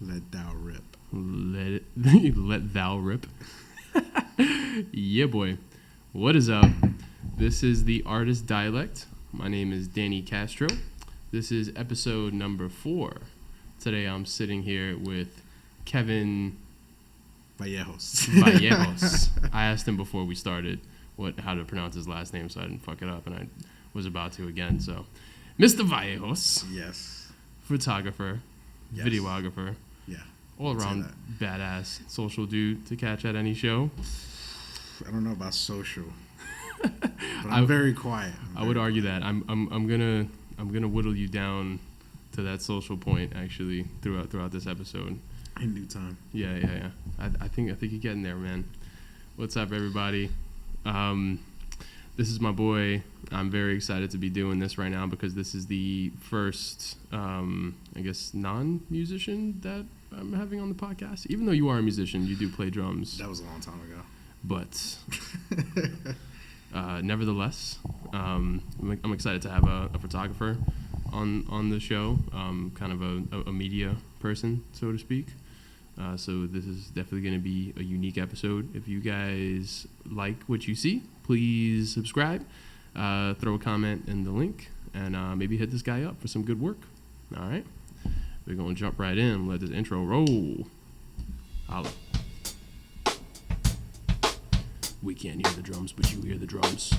Let thou rip. Let thou rip. Yeah, boy. What is up? This is the Artist Dialect. My name is Danny Castro. This is episode number 4. Today I'm sitting here with Kevin Vallejos. I asked him before we started how to pronounce his last name so I didn't fuck it up, and I was about to again. So, Mr. Vallejos. Yes. Photographer. Yes. Videographer. Yeah. All around badass social dude to catch at any show. I don't know about social, but I'm very quiet. I would argue that I'm gonna whittle you down to that social point actually throughout this episode. In due time. Yeah. I think you're getting there, man. What's up, everybody? This is my boy. I'm very excited to be doing this right now because this is the first, I guess, non-musician that I'm having on the podcast. Even though you are a musician, you do play drums. That was a long time ago. But nevertheless, I'm excited to have a photographer on the show, kind of a media person, so to speak. So this is definitely going to be a unique episode. If you guys like what you see, please subscribe, throw a comment in the link, and maybe hit this guy up for some good work. All right? We're going to jump right in. Let this intro roll. Holla. We can't hear the drums, but you hear the drums.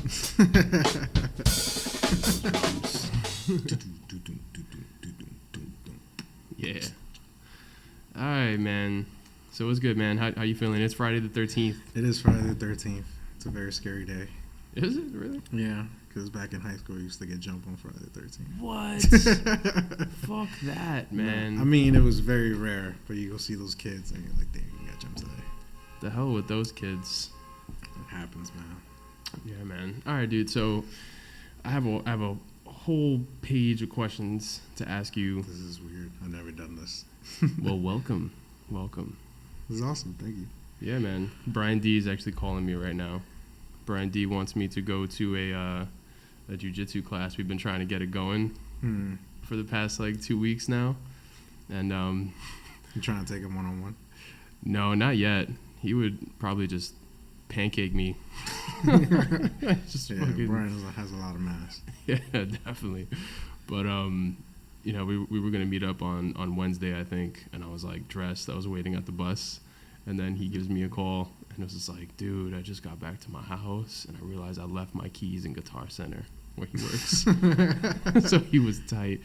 Yeah. All right, man. So what's good, man? How you feeling? It's Friday the 13th. It is Friday the 13th. It's a very scary day. Is it really? Yeah, because back in high school, I used to get jumped on Friday the 13th. What? Fuck that, man. No, I mean, it was very rare, but you go see those kids and you're like, damn, you got jumped today. The hell with those kids. It happens, man. Yeah, man. All right, dude. So I have a whole page of questions to ask you. This is weird. I've never done this. Well, welcome. This is awesome. Thank you. Yeah, man. Brian D is actually calling me right now. Brian D wants me to go to a jiu-jitsu class. We've been trying to get it going for the past 2 weeks now, and You trying to take him one-on-one? No, not yet. He would probably just pancake me. Just yeah, fucking, Brian has a lot of mass. Yeah, definitely. But we were gonna meet up on Wednesday, I think, and I was dressed. I was waiting at the bus, and then he gives me a call, and it was just like, dude, I just got back to my house, and I realized I left my keys in Guitar Center where he works. So he was tight.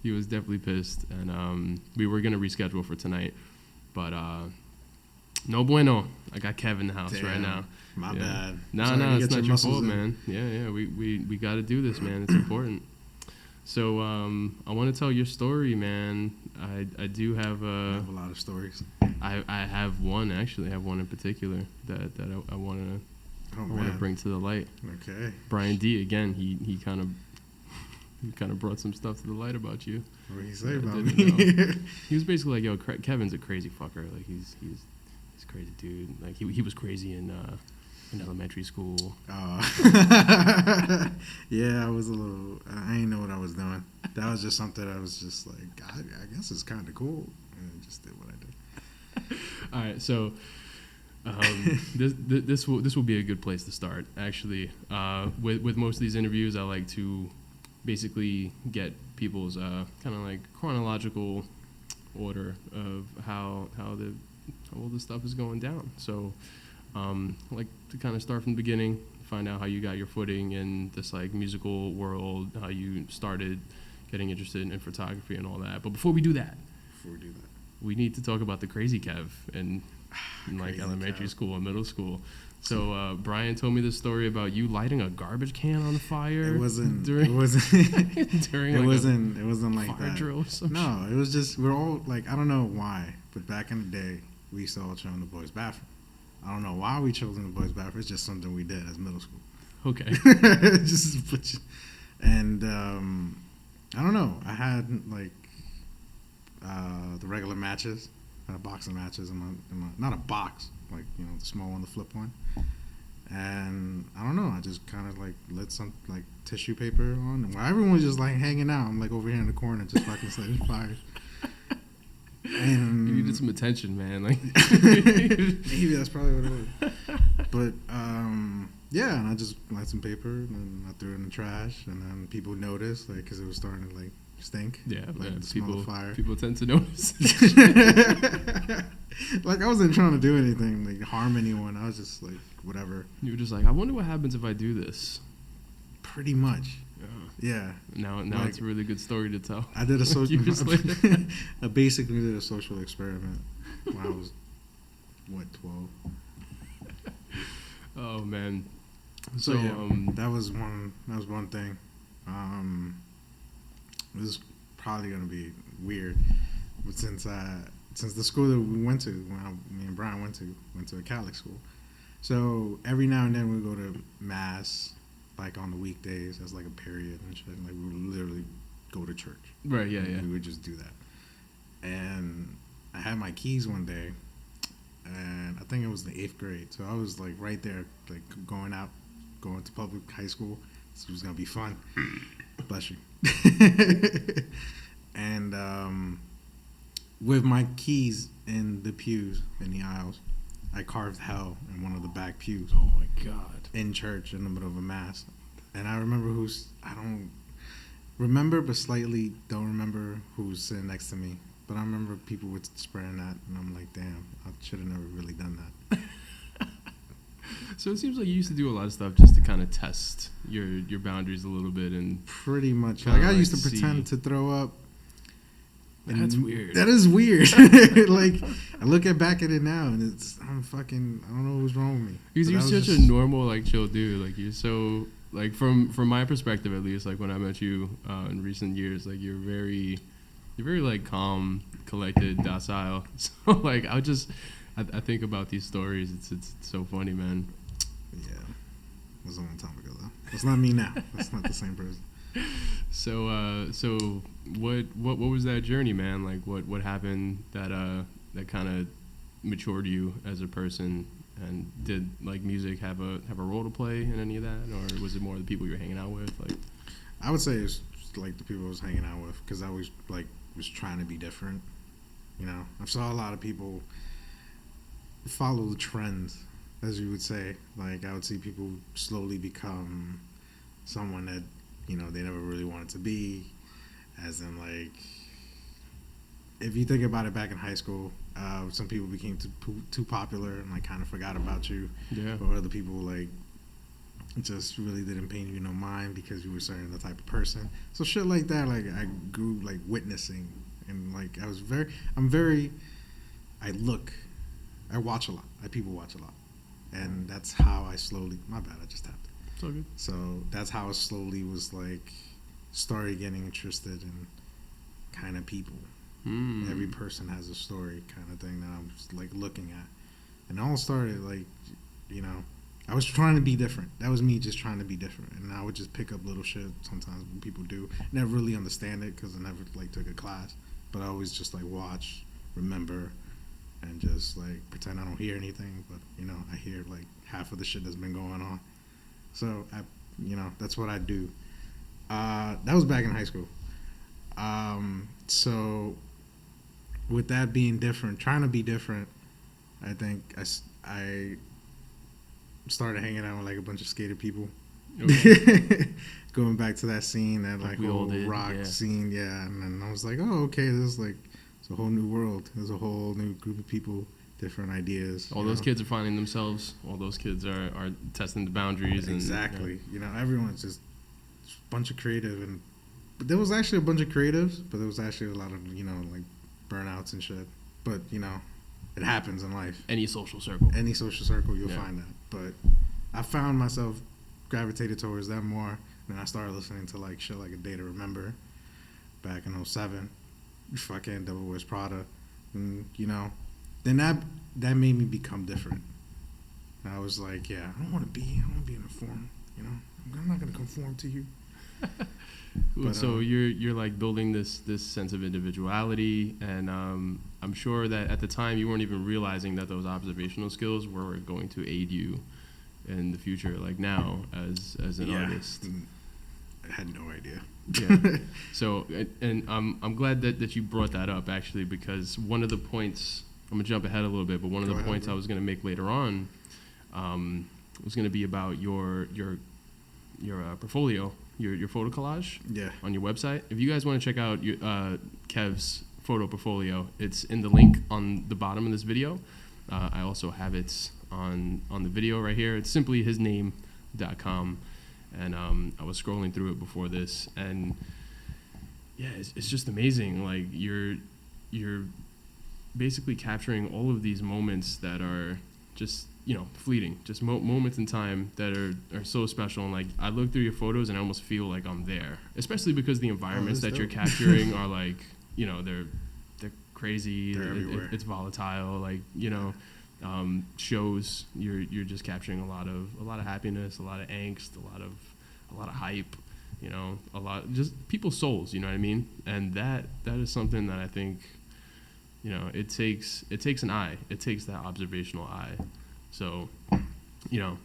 He was definitely pissed, and we were gonna reschedule for tonight, but no bueno. I got Kevin in the house right now. My bad. No, it's not your fault, man. Yeah, we got to do this, man. It's important. So I want to tell your story, man. I do have I have a lot of stories. I have one, actually. I have one in particular that I want to bring to the light. Okay. Brian D, again, he kind of brought some stuff to the light about you. What did he say about me? He was basically like, yo, Kevin's a crazy fucker. Like he's a crazy dude. Like he was crazy in elementary school. Yeah, I was a little. I didn't know what I was doing. That was just something I was just like, I guess it's kind of cool, and I just did what I did. All right, so this will be a good place to start. Actually, with most of these interviews, I like to basically get people's kind of chronological order of how all this stuff is going down. So I like to kind of start from the beginning, find out how you got your footing in this musical world, how you started getting interested in photography and all that. But before we do that, we need to talk about the crazy Kev in elementary school and middle school. So Brian told me this story about you lighting a garbage can on fire. It wasn't during it wasn't like fire that. Drill or some no, it was just we're all I don't know why, but back in the day we used to all chill in the boys' bathroom. I don't know why we chose in the boys' bathroom. It's just something we did as middle school. Okay. I don't know. I had the regular matches. I had a box of matches in my not a box, the small one, the flip one. And I don't know, I just kind of lit some tissue paper on, and while everyone was just hanging out, I'm over here in the corner just fucking setting fires. And You needed some attention, man. Like maybe that's probably what it was. But yeah, and I just light some paper and I threw it in the trash, and then people noticed, like, because it was starting to like stink. yeah, like man, the smell of fire. people tend to notice. Like I wasn't trying to do anything, like harm anyone. I was just like whatever. You were just like, I wonder what happens if I do this. Pretty much. Yeah. Now Like, it's a really good story to tell. I did a social. Years later. I basically did a social experiment when I was 12. Oh man. So yeah, that was one thing. This is probably gonna be weird, but since the school that we went to, me and Brian went to a Catholic school, so every now and then we go to mass, like on the weekdays as like a period and shit. Like we would literally go to church. Right. Yeah. Yeah. We would just do that. And I had my keys one day, and I think it was the 8th grade. So I was like right there, like going to public high school. So it was gonna be fun. Bless you. And with my keys in the pews in the aisles, I carved hell in one of the back pews. Oh my God. In church in the middle of a mass. And I remember I don't remember, but slightly don't remember who was sitting next to me. But I remember people were spreading that, and I'm like, damn, I should have never really done that. So it seems like you used to do a lot of stuff just to kind of test your boundaries a little bit, and Pretty much. Kinda Like I like used to see- pretend to throw up. And that's weird. That is weird. Like I look back at it now, and I don't know what's wrong with me. Because But you're that was such a just- normal, like, chill dude. Like, you're so, like, from my perspective, at least, like, when I met you in recent years, like, you're very, like, calm, collected, docile. So, like, I think about these stories. It's so funny, man. Yeah, it was a long time ago though. It's not me now. It's not the same person. So what was that journey, man? Like, what happened that kind of matured you as a person? And did like music have a role to play in any of that, or was it more the people you're hanging out with? Like, I would say it's like the people I was hanging out with, because I was trying to be different. You know, I saw a lot of people follow the trends, as you would say. Like I would see people slowly become someone that, you know, they never really wanted to be. As in, like, if you think about it, back in high school, some people became too popular and like kind of forgot about you. yeah, Or other people like just really didn't pay you no mind because you were certain the type of person. So shit like that, like I grew like witnessing, and like I watch a lot. I people watch a lot, and that's how I slowly. My bad, I just tapped. it's all good. So that's how I slowly was like started getting interested in kind of people. Every person has a story, kind of thing that I was like looking at, and it all started like, you know, I was trying to be different. That was me just trying to be different, and I would just pick up little shit sometimes when people do. Never really understand it because I never like took a class, but I always just like watch, remember, and just like pretend I don't hear anything, but you know I hear like half of the shit that's been going on. So you know, that's what I do. That was back in high school. So with that being different, trying to be different, I think I started hanging out with like a bunch of skater people. Okay. Going back to that scene, that Like like we all whole did, rock yeah. scene, yeah. And then I was like, oh, okay, this is like, it's a whole new world. There's a whole new group of people, different ideas. All you those know? kids are finding themselves. All those kids are testing the boundaries. Exactly. And, You know, everyone's just a bunch of creative, but there was actually a bunch of creatives, but there was actually a lot of, you know, like burnouts and shit. But you know, it happens in life. any social circle. Any social circle, you'll Yeah. find that. But I found myself gravitated towards them more. And I started listening to like shit like A Day to Remember back in 07. Fucking Devil Wears Prada. And, you know, then that made me become different. And I was like, yeah, I don't want to be uniform. You know, I'm not going to conform to you. But, So you're like building this sense of individuality, and I'm sure that at the time you weren't even realizing that those observational skills were going to aid you in the future, like now as an artist. I had no idea. Yeah. So, and I'm glad that you brought that up, actually, because one of the points, I'm going to jump ahead a little bit, but one of the points I was going to make later on was going to be about your portfolio, your photo collage on your website. If you guys want to check out Kev's photo portfolio, it's in the link on the bottom of this video. I also have it on the video right here. It's simply hisname.com. And I was scrolling through it before this, and yeah, it's just amazing. Like you're basically capturing all of these moments that are just, you know, fleeting, just moments in time that are so special. And like I look through your photos and I almost feel like I'm there, especially because the environments that you're capturing are like, you know, they're crazy. They're everywhere. It's volatile. Like, you know. Shows you're just capturing a lot of happiness, a lot of angst, a lot of hype, you know, a lot just people's souls, you know what I mean? And that is something that I think, you know, it takes an eye, it takes that observational eye. So, you know,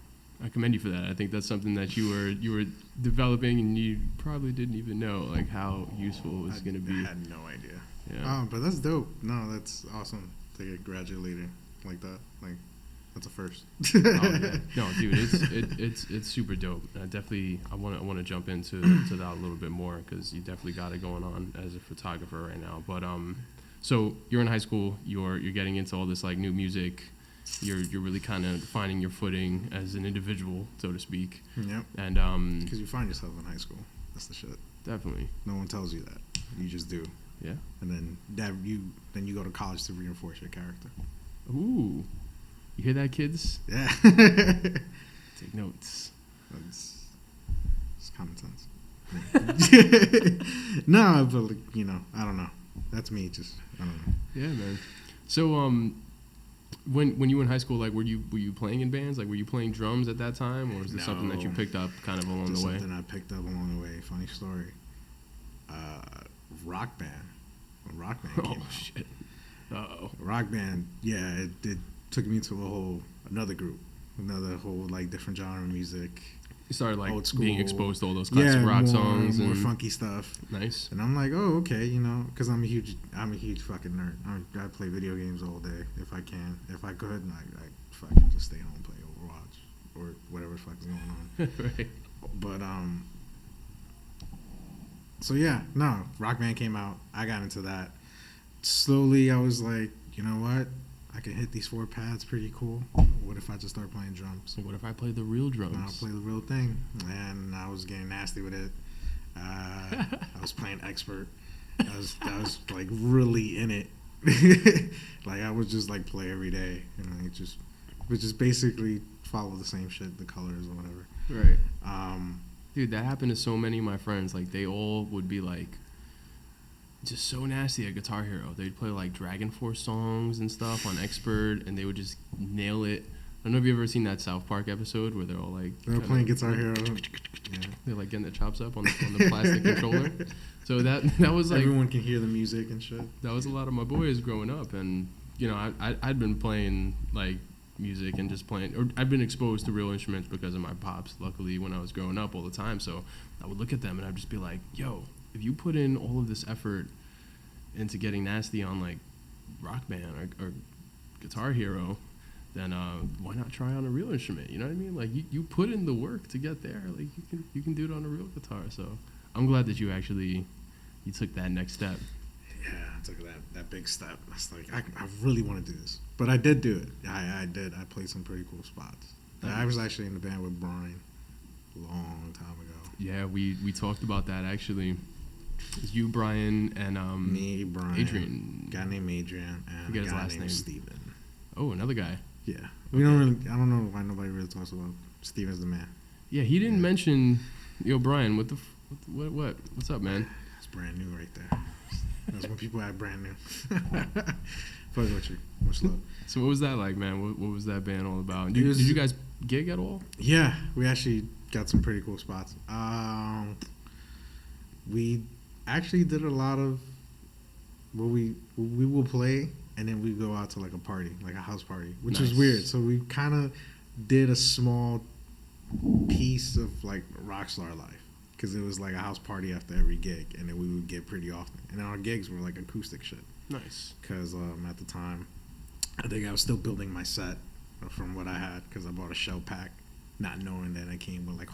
I commend you for that. I think that's something that you were developing, and you probably didn't even know like how useful it was going to be. I had no idea. Yeah. But that's dope. No, that's awesome to get graduated like that. Like that's a first. Oh, yeah. No, dude, it's super dope. I want to jump into that a little bit more, because you definitely got it going on as a photographer right now. But so you're in high school, you're getting into all this like new music. You're really kind of finding your footing as an individual, so to speak. Yep. And because you find yourself in high school, that's the shit. Definitely. No one tells you that. You just do. Yeah. And then you go to college to reinforce your character. Ooh. You hear that, kids? Yeah. Take notes. It's common sense. No, but like, you know, I don't know. That's me. Just I don't know. Yeah, man. So when you were in high school, like were you playing in bands? Like were you playing drums at that time, or was this something that you picked up kind of along the way? Something I picked up along the way. Funny story. Rock band. When Rock band came out. Shit. Uh-oh. Rock band. Yeah, it took me to another whole like different genre of music. You started like old school, being exposed to all those classic rock songs, more and funky stuff. Nice. And I'm like, oh, okay, you know, because I'm a huge fucking nerd. I play video games all day if I can. If I could, I fucking just stay home and play Overwatch or whatever the fuck is going on. Right. But so yeah, no, Rock Band came out. I got into that. Slowly, I was like, you know what? I can hit these 4 pads pretty cool. What if I just start playing drums? So what if I play the real drums? I'll play the real thing. And I was getting nasty with it. I was playing expert. I was like really in it. Like I would just like play every day, and like just basically follow the same shit, the colors or whatever. Right. Dude, that happened to so many of my friends. Like they all would be like just so nasty at Guitar Hero. They'd play like Dragon Force songs and stuff on expert, and they would just nail it. I don't know if you've ever seen that South Park episode where they're all like playing Guitar Hero. Yeah. They're like getting their chops up on the plastic controller. So that was like everyone can hear the music and shit. That was a lot of my boys growing up, and you know I'd been playing like music and just playing, or I've been exposed to real instruments because of my pops. Luckily, when I was growing up all the time, so I would look at them and I'd just be like, "Yo, if you put in all of this effort into getting nasty on like Rock Band or Guitar Hero, then why not try on a real instrument? You know what I mean? Like you put in the work to get there. Like you can do it on a real guitar. So I'm glad that you took that next step. Yeah, I took that big step. I was like, I really want to do this, but I did do it. I did. I played some pretty cool spots. I was actually in the band with Brian a long time ago. Yeah, we talked about that actually. It's you, Brian, and me, Brian, Adrian. A guy named Adrian, and a guy named Steven. Oh, another guy. Yeah, we don't really. I don't know why nobody really talks about Steven's the man. Yeah, he didn't mention. Yo, Brian, what's up, man? It's brand new right there. That's when people act brand new. Fuck with you. Much love. So what was that like, man? What was that band all about? Did you guys gig at all? Yeah, we actually got some pretty cool spots. We actually did a lot of where we will play and then we go out to like a party, like a house party, which is weird. So we kind of did a small piece of like Rockstar life. because it was like a house party after every gig, and then we would get pretty often. And our gigs were like acoustic shit. Nice. Because at the time, I think I was still building my set from what I had, because I bought a shell pack, not knowing that I came with like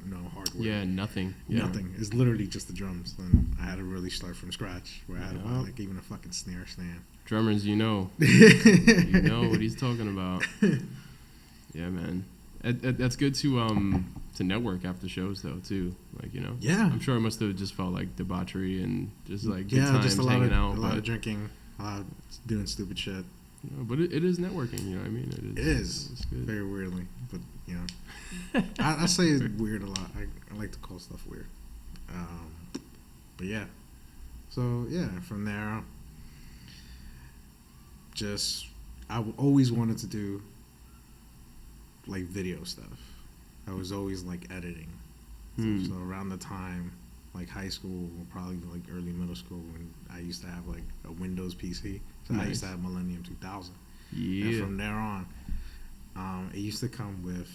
no hardware. Yeah, nothing. Yeah. Nothing. It's literally just the drums. And I had to really start from scratch, where I had to buy like even a fucking snare stand. Drummers, you know what he's talking about. Yeah, man. That's good to network after shows though too. Like, you know. Yeah. I'm sure it must have just felt like debauchery and just like good yeah, times just hanging out. A lot of drinking, doing stupid shit. You know, but it is networking. You know what I mean? It is. It's good. Very weirdly, but you know, I say it's weird a lot. I like to call stuff weird. But yeah. So yeah, from there, I always wanted to do like video stuff. I was always like editing. So around the time like high school, probably like early middle school, when I used to have like a Windows PC. So I used to have Millennium 2000. Yeah. And from there on, it used to come with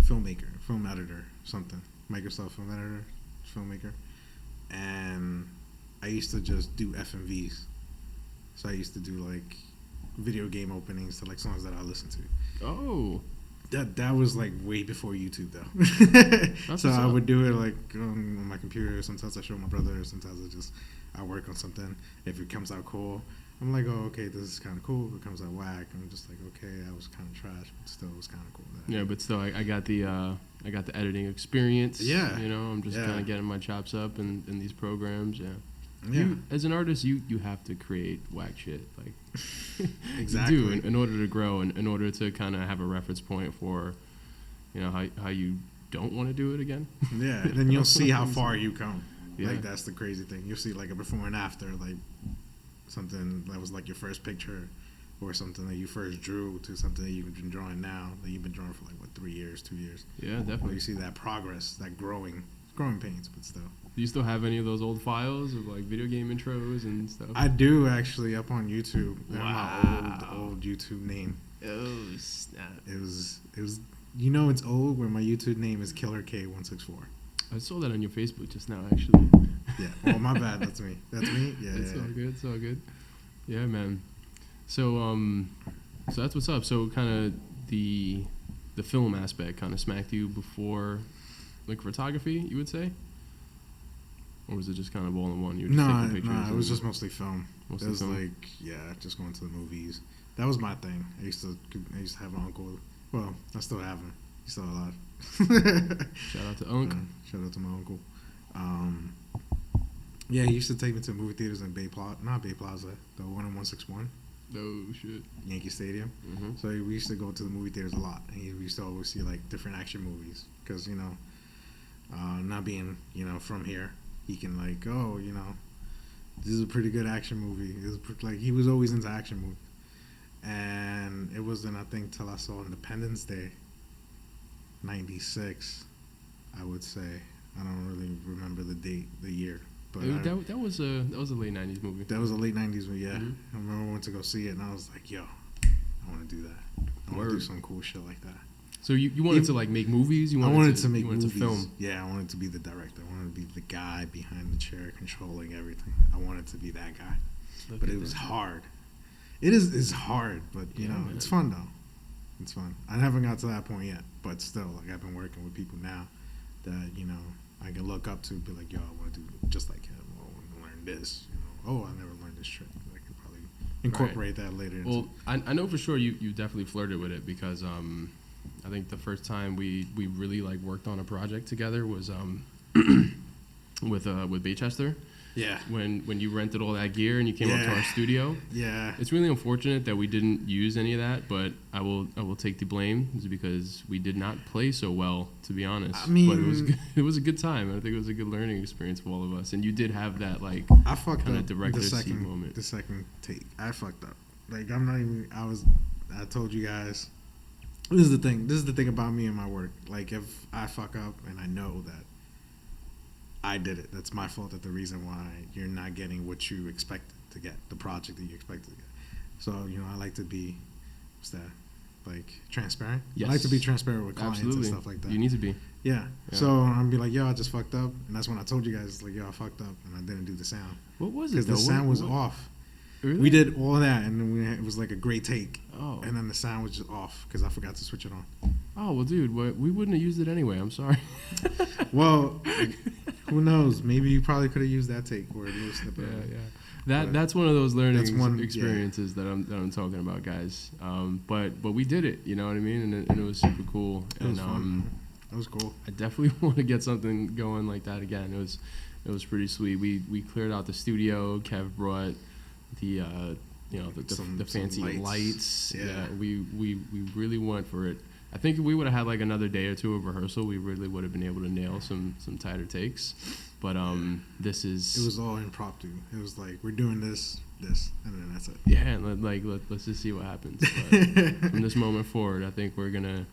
Filmmaker, Film Editor, something. Microsoft Film Editor, Filmmaker. And I used to just do FMVs. So I used to do like video game openings to like songs that I listened to. Oh. That was like way before YouTube though. So I would do it like on my computer. Sometimes I show my brother. Sometimes I work on something. If it comes out cool, I'm like, oh, okay, this is kind of cool. If it comes out whack, I'm just like, okay, I was kind of trash, but still, it was kind of cool. Yeah, but still, I got the editing experience. Yeah, you know, I'm just kind of getting my chops up in these programs. Yeah. Yeah. As an artist, you have to create whack shit, like exactly. You do in order to grow and in order to kind of have a reference point for, you know, how you don't want to do it again. Yeah, and then you'll see how far you come. Yeah. Like that's the crazy thing. You'll see like a before and after, like something that was like your first picture, or something that you first drew to something that you've been drawing now that you've been drawing for like 2 years. Yeah, definitely. Where you see that progress, that growing pains, but still. Do you still have any of those old files of like video game intros and stuff? I do actually, up on YouTube. Wow. My old YouTube name. Oh snap! It was. You know, it's old where my YouTube name is Killer K164. I saw that on your Facebook just now, actually. Yeah. Oh, my bad. That's me. Yeah. It's all good. It's all good. Yeah, man. So so that's what's up. So kind of the film aspect kind of smacked you before, like photography, you would say, or was it just kind of all in one? You were just taking pictures. No, it was just mostly film. It was film. Like just going to the movies. That was my thing. I used to have an uncle. Well, I still have him. He's still alive. Shout out to Unc. Shout out to my uncle. Yeah, he used to take me to movie theaters in not Bay Plaza, the one in 161. Oh shit. Yankee Stadium. Mm-hmm. So we used to go to the movie theaters a lot, and we used to always see like different action movies, because you know, not being from here, he can like, oh, this is a pretty good action movie. Like he was always into action movies, and it wasn't, I think, till I saw Independence Day, '96, I would say. I don't really remember the date, the year. But that was a late '90s movie. That was a late '90s movie, yeah. Mm-hmm. I remember I went to go see it, and I was like, "Yo, I want to do that. I want to do some cool shit like that." So you wanted to like make movies? I wanted to make movies. To film? Yeah, I wanted to be the director. I wanted to be the guy behind the chair controlling everything. I wanted to be that guy. But it was hard. It's hard, but man. It's fun though. It's fun. I haven't got to that point yet, but still, like I've been working with people now that I can look up to, be like, yo, I want to do just like him. I want to learn this. Oh, I never learned this trick. I can probably incorporate that later. Well, I know for sure you definitely flirted with it, because I think the first time we really like worked on a project together was with Baychester. Yeah. When you rented all that gear and you came up to our studio. Yeah. It's really unfortunate that we didn't use any of that, but I will take the blame, because we did not play so well, to be honest. I mean, but it was good. It was a good time. I think it was a good learning experience for all of us. And you did have that like I fucked kind up of director's seat the moment. The second take, I fucked up. Like I'm not even. I told you guys. This is the thing. This is the thing about me and my work. Like if I fuck up and I know that I did it, that's my fault. That's the reason why you're not getting what you expected to get, the project that you expected to get. So I like to be, like transparent. Yes. I like to be transparent with clients Absolutely. and stuff like that. You need to be. Yeah. Yeah. So I'm be like, yo, I just fucked up, and that's when I told you guys like, yo, I fucked up, and I didn't do the sound What was it? because the Though? sound was What- off. Really? We did all that, and then it was like a great take, Oh. and then the sound was just off because I forgot to switch it on. Oh well, dude, we wouldn't have used it anyway. I'm sorry. Well, who knows? Maybe you probably could have used that take or a little snippet. Yeah, of it. yeah. But That's one of those learning that's one- yeah. experiences that I'm talking about, guys. But we did it. You know what I mean? And it was super cool. It was and fun. That was cool. I definitely want to get something going like that again. It was pretty sweet. We cleared out the studio. Kev brought the the fancy some lights. Yeah. We really went for it. I think if we would have had like another day or two of rehearsal, we really would have been able to nail some tighter takes. But this is It was all impromptu. It was like we're doing this, and then that's it. yeah. Let's just see what happens. But from this moment forward, I think we're gonna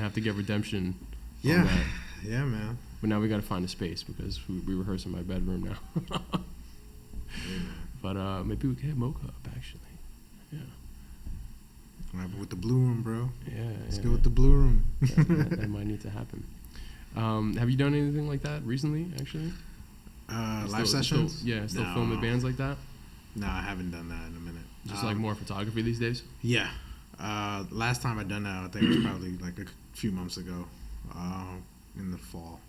have to get redemption. On Yeah, that. yeah, man. But now we got to find a space because we rehearse in my bedroom now. Yeah, man. But maybe we can hit Mocha up actually. Yeah. What happened with the blue room, bro? Yeah. Let's go with the blue room. That might need to happen. Have you done anything like that recently? Actually, Live sessions? Still No. filming bands like that. No, I haven't done that in a minute. Just like more photography these days. Yeah. Last time I done that, I think it was probably like a few months ago, in the fall,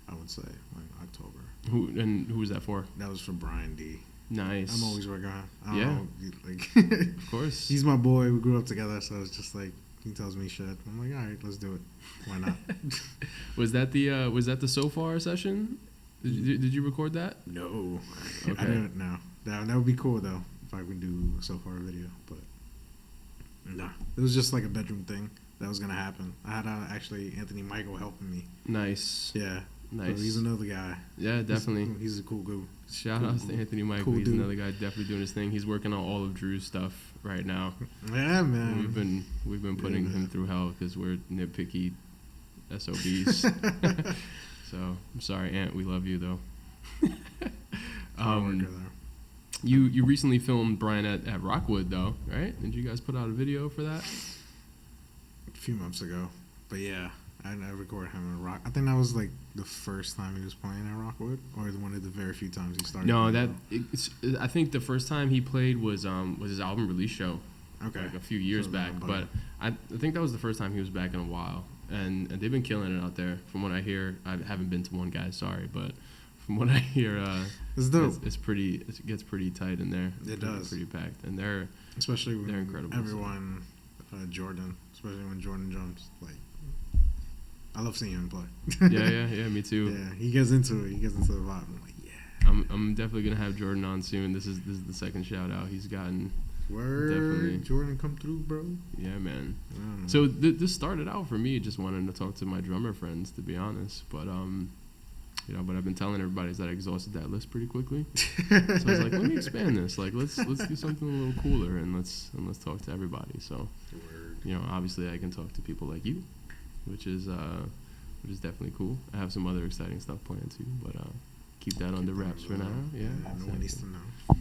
I would say, like October. Who was that for? That was for Brian D. Nice. I'm always working on. I don't Yeah. know, like Of course. he's my boy. We grew up together, so it's just like he tells me shit. I'm like, all right, let's do it. Why not? Was that the So Far session? Did you record that? No, Okay. I don't know. That would be cool though if I could do a so far video, but nah, it was just like a bedroom thing that was gonna happen. I had actually Anthony Michael helping me. Nice. Yeah, Nice. So he's another guy. Yeah, definitely. He's a cool dude. Shout outs to Anthony Michael. Cool He's dude. another guy definitely doing his thing. He's working on all of Drew's stuff right now. Yeah, man. We've been putting him man. through hell because we're nitpicky SOBs. So I'm sorry, Ant. We love you though. Hard worker there. You recently filmed Brian at Rockwood though, right? Did you guys put out a video for that? A few months ago, but yeah, I recorded him at Rock. I think that was like the first time he was playing at Rockwood, or one of the very few times he started. No, playing. I think the first time he played was his album release show. Okay. Like a few years So back, then, but I think that was the first time he was back in a while, and they've been killing it out there. From what I hear, I haven't been to one, guys. Sorry, but from what I hear, it's dope. It gets pretty tight in there. It does. Pretty packed, and they're Especially when they're incredible, everyone, Jordan, especially when Jordan drums. Like, I love seeing him play. yeah, me too. Yeah, he gets into it. He gets into the vibe. I'm like, yeah. I'm definitely gonna have Jordan on soon. This is the second shout out he's gotten. Word, Definitely. Jordan, come through, bro. Yeah, man. I don't know. So this started out for me just wanting to talk to my drummer friends, to be honest. But but I've been telling everybody is that I exhausted that list pretty quickly. So I was like, let me expand this. Like, let's do something a little cooler and let's talk to everybody. So, Word. Obviously I can talk to people like you, which is definitely cool. I have some other exciting stuff planned too, but keep that under wraps for now. Yeah, No one needs to exactly.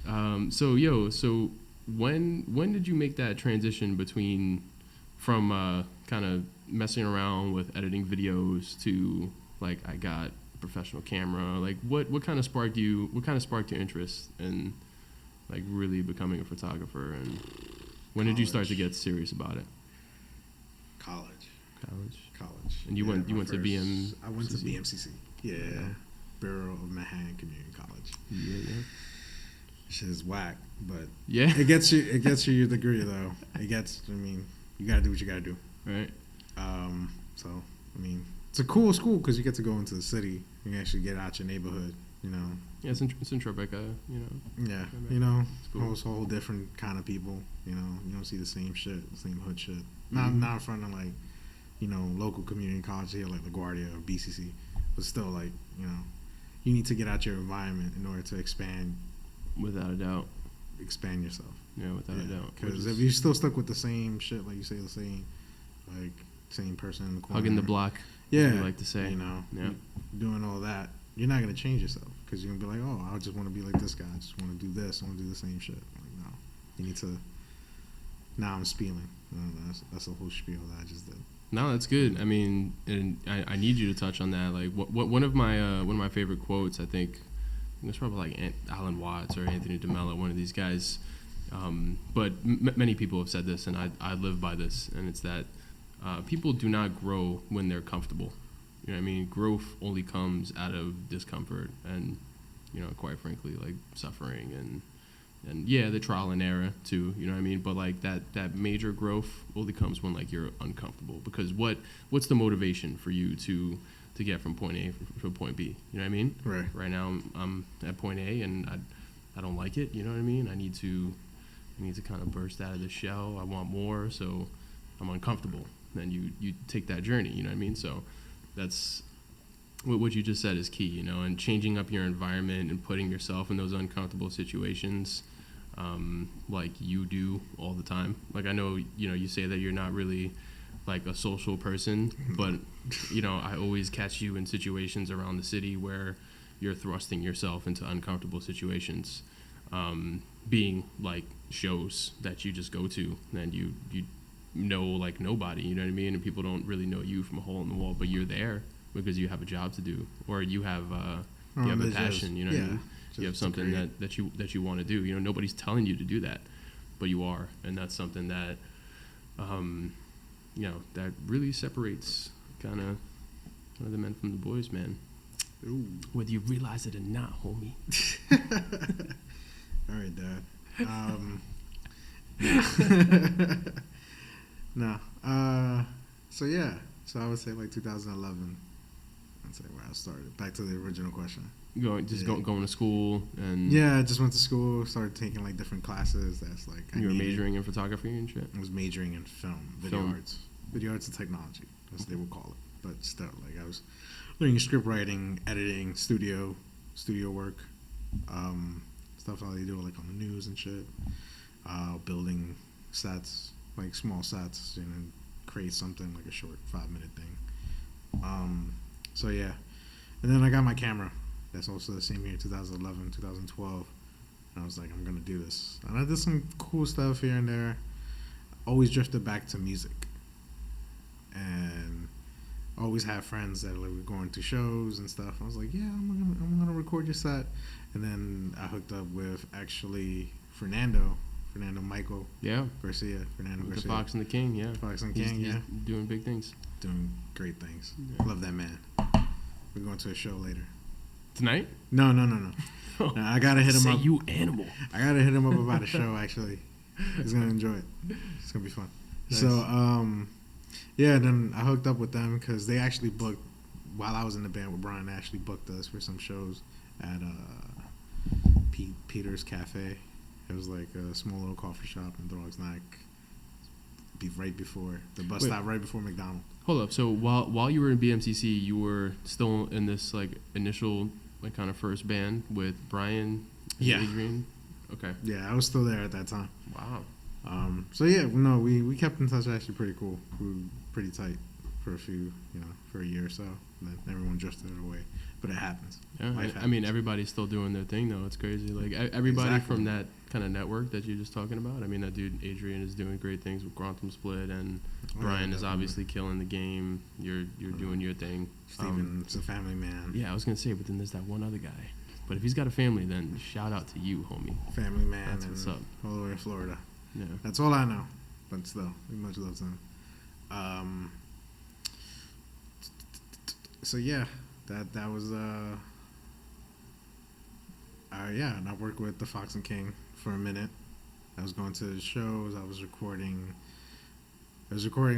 know. So when did you make that transition from kind of messing around with editing videos to like I got a professional camera? Like what kind of sparked your interest in like really becoming a photographer, and when did you start to get serious about it? College. And you went to BM. I went to BMCC. Yeah. Bureau of Manhattan Community College. Yeah. Shit is whack, but Yeah. it gets you your degree though. You gotta do what you gotta do. Right. So it's a cool school because you get to go into the city. You can actually get out your neighborhood. Yeah, it's in Tribeca. Yeah. cool. It's a whole different kind of people. You don't see the same shit, the same hood shit. Not in front of like, local community college here like LaGuardia or BCC, but still like, you need to get out your environment in order to expand Without a doubt. yourself. Yeah, without a doubt. Because if you're still stuck with the same shit, like you say, the same person in the corner, Hugging the block. yeah, as we like to say. Yeah. doing all that, you're not gonna change yourself because you're gonna be like, oh, I just want to be like this guy. I just want to do this. I want to do the same shit. Like, no, you need to. Now I'm spieling. That's the whole spiel that I just did. No, that's good. I mean, and I need you to touch on that. Like, one of my favorite quotes, I think it's probably like Alan Watts or Anthony DeMello, one of these guys. But many people have said this, and I live by this, and it's that people do not grow when they're comfortable. You know what I mean? Growth only comes out of discomfort and, quite frankly, like suffering and yeah, the trial and error too, you know what I mean? But like that major growth only comes when like you're uncomfortable, because what's the motivation for you to get from point A to point B? You know what I mean? Right. Right now I'm at point A and I don't like it, you know what I mean? I need to kind of burst out of the shell. I want more, so I'm uncomfortable. Then you take that journey, you know what I mean? So that's what you just said is key, and changing up your environment and putting yourself in those uncomfortable situations, like you do all the time. Like I know, you say that you're not really like a social person, but I always catch you in situations around the city where you're thrusting yourself into uncomfortable situations, being like shows that you just go to and you know like nobody, you know what I mean, and people don't really know you from a hole in the wall, but you're there because you have a job to do, or you have a passion, you know what I mean? You have something that you want to do. Nobody's telling you to do that, but you are, and that's something that that really separates kind of the men from the boys, man. Ooh. Whether you realize it or not, homie. All right, Dad. No. So yeah. So I would say like 2011. That's like where I started. Back to the original question. Going to school and yeah, I just went to school, started taking like different classes. That's like you were majoring in photography and shit. I was majoring in video arts and technology, as they would call it. But still, like I was learning script writing, editing, studio work, stuff how they do like on the news and shit. Building sets, like small sets, create something like a short 5-minute thing. So yeah, and then I got my camera. That's also the same year, 2011, 2012. And I was like, I'm going to do this. And I did some cool stuff here and there. Always drifted back to music. And always had friends that like, were going to shows and stuff. I was like, yeah, I'm gonna record your set. And then I hooked up with actually Fernando Michael. Yeah. Garcia. The Fox and the King, yeah. Fox and King, he's doing big things. Doing great things. Yeah. Love that man. We're going to a show later. Tonight? No. I gotta hit him up. Say you animal. I gotta hit him up about a show. Actually, he's gonna enjoy it. It's gonna be fun. Nice. So, yeah. Then I hooked up with them because they actually booked while I was in the band with Brian. They actually booked us for some shows at Peter's Cafe. It was like a small little coffee shop in Bronx, right before the bus stop, right before McDonald's. Hold up. So while you were in BMCC, you were still in this like initial like kind of first band with Brian and Adrian? Okay. Yeah, I was still there at that time. Wow. So yeah, no, we kept in touch. Actually, pretty cool. We were pretty tight for for a year or so. And then everyone drifted away, but it happens. Yeah, I mean, everybody's still doing their thing though. It's crazy. Like everybody from that kind of network that you're just talking about. I mean, that dude Adrian is doing great things with Grantham Split, and Brian is obviously killing the game. You're doing your thing. Steven's a family man. Yeah, I was gonna say, but then there's that one other guy. But if he's got a family, then shout out to you, homie. Family man. That's what's up. All the way in Florida. Yeah. That's all I know. But still, much love to him. So yeah, that was yeah, and I worked with the Fox and King for a minute. I was going to the shows. I was recording a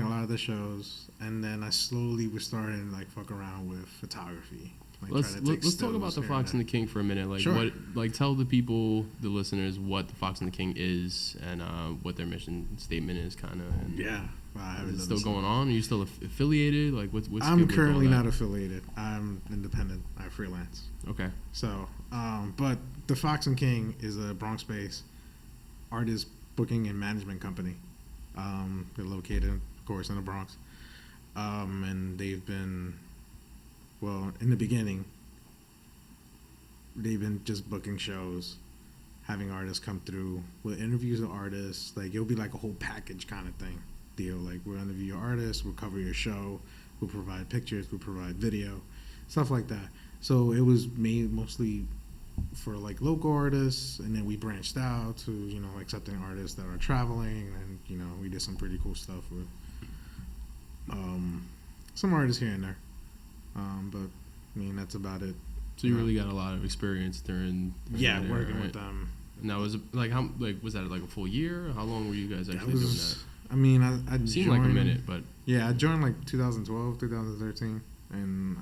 lot of the shows, and then I slowly was starting to like fuck around with photography. Like, let's talk about the Fox and the King for a minute. Like, sure. Tell the people, the listeners, what the Fox and the King is, and what their mission statement is, kind of. Yeah. Wow, is it still going on? Are you still affiliated? Like, what's I'm currently not affiliated. I'm independent. I freelance. Okay. So, but the Fox and King is a Bronx-based artist booking and management company. They're located, of course, in the Bronx. And they've been, well, in the beginning, they've been just booking shows, having artists come through with interviews with artists. Like, it'll be like a whole package kind of thing. deal. Like, we'll interview your artist, we'll cover your show, we'll provide pictures, we'll provide video, stuff like that. So it was made mostly for like local artists, and then we branched out to, you know, accepting artists that are traveling, and, you know, we did some pretty cool stuff with some artists here and there. But I mean, that's about it. So you really got a lot of experience during Yeah, that era, working right? with them. And that was like, how, like, was that like a full year? How long were you guys actually doing that? I mean, I It seemed joined, like a minute, but yeah, I joined like 2012, 2013, and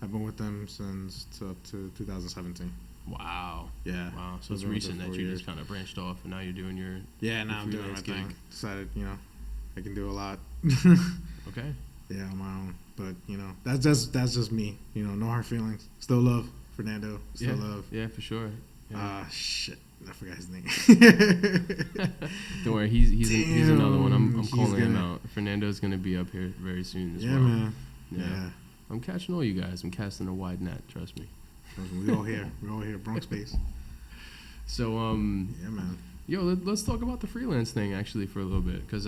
I've been with them since up to 2017. wow. Yeah. Wow. So I've it's been with recent them that 4 you years. just kind of branched off, and now you're doing your Yeah, now I'm doing my freelance gig. thing. Decided, you know, I can do a lot. Okay. Yeah, on my own. But, you know, that's just me. You know, no hard feelings. Still love Fernando. Still love. Yeah, for sure. Yeah. Shit. I forgot his name. Don't worry, he's another one. I'm He's calling him gonna- out. Fernando's gonna be up here very soon as Yeah, well. man. Yeah. Yeah. I'm catching all you guys. I'm casting a wide net. Trust me. We all here. We're all here. Bronx base. So Yeah, man. yo, let's talk about the freelance thing actually for a little bit, because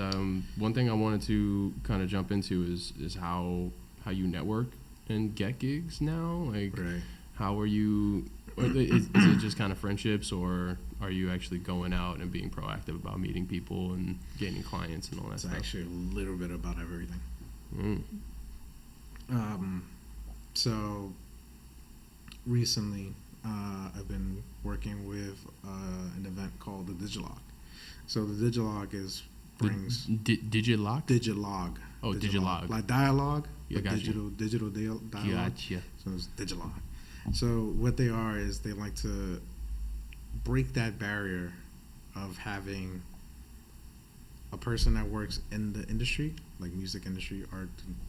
one thing I wanted to kind of jump into is how you network and get gigs now. Like, Right. how are you? Or is it just kind of friendships, or are you actually going out and being proactive about meeting people and gaining clients and all that It's stuff? actually a little bit about everything. Mm. So recently, I've been working with an event called the Digilog. So the Digilog brings Digilog? Digilog. Oh, Digilog. Like dialogue, Yeah, but gotcha. digital dialogue. Gotcha. So it's Digilog. So what they are is they like to break that barrier of having a person that works in the industry, like music industry,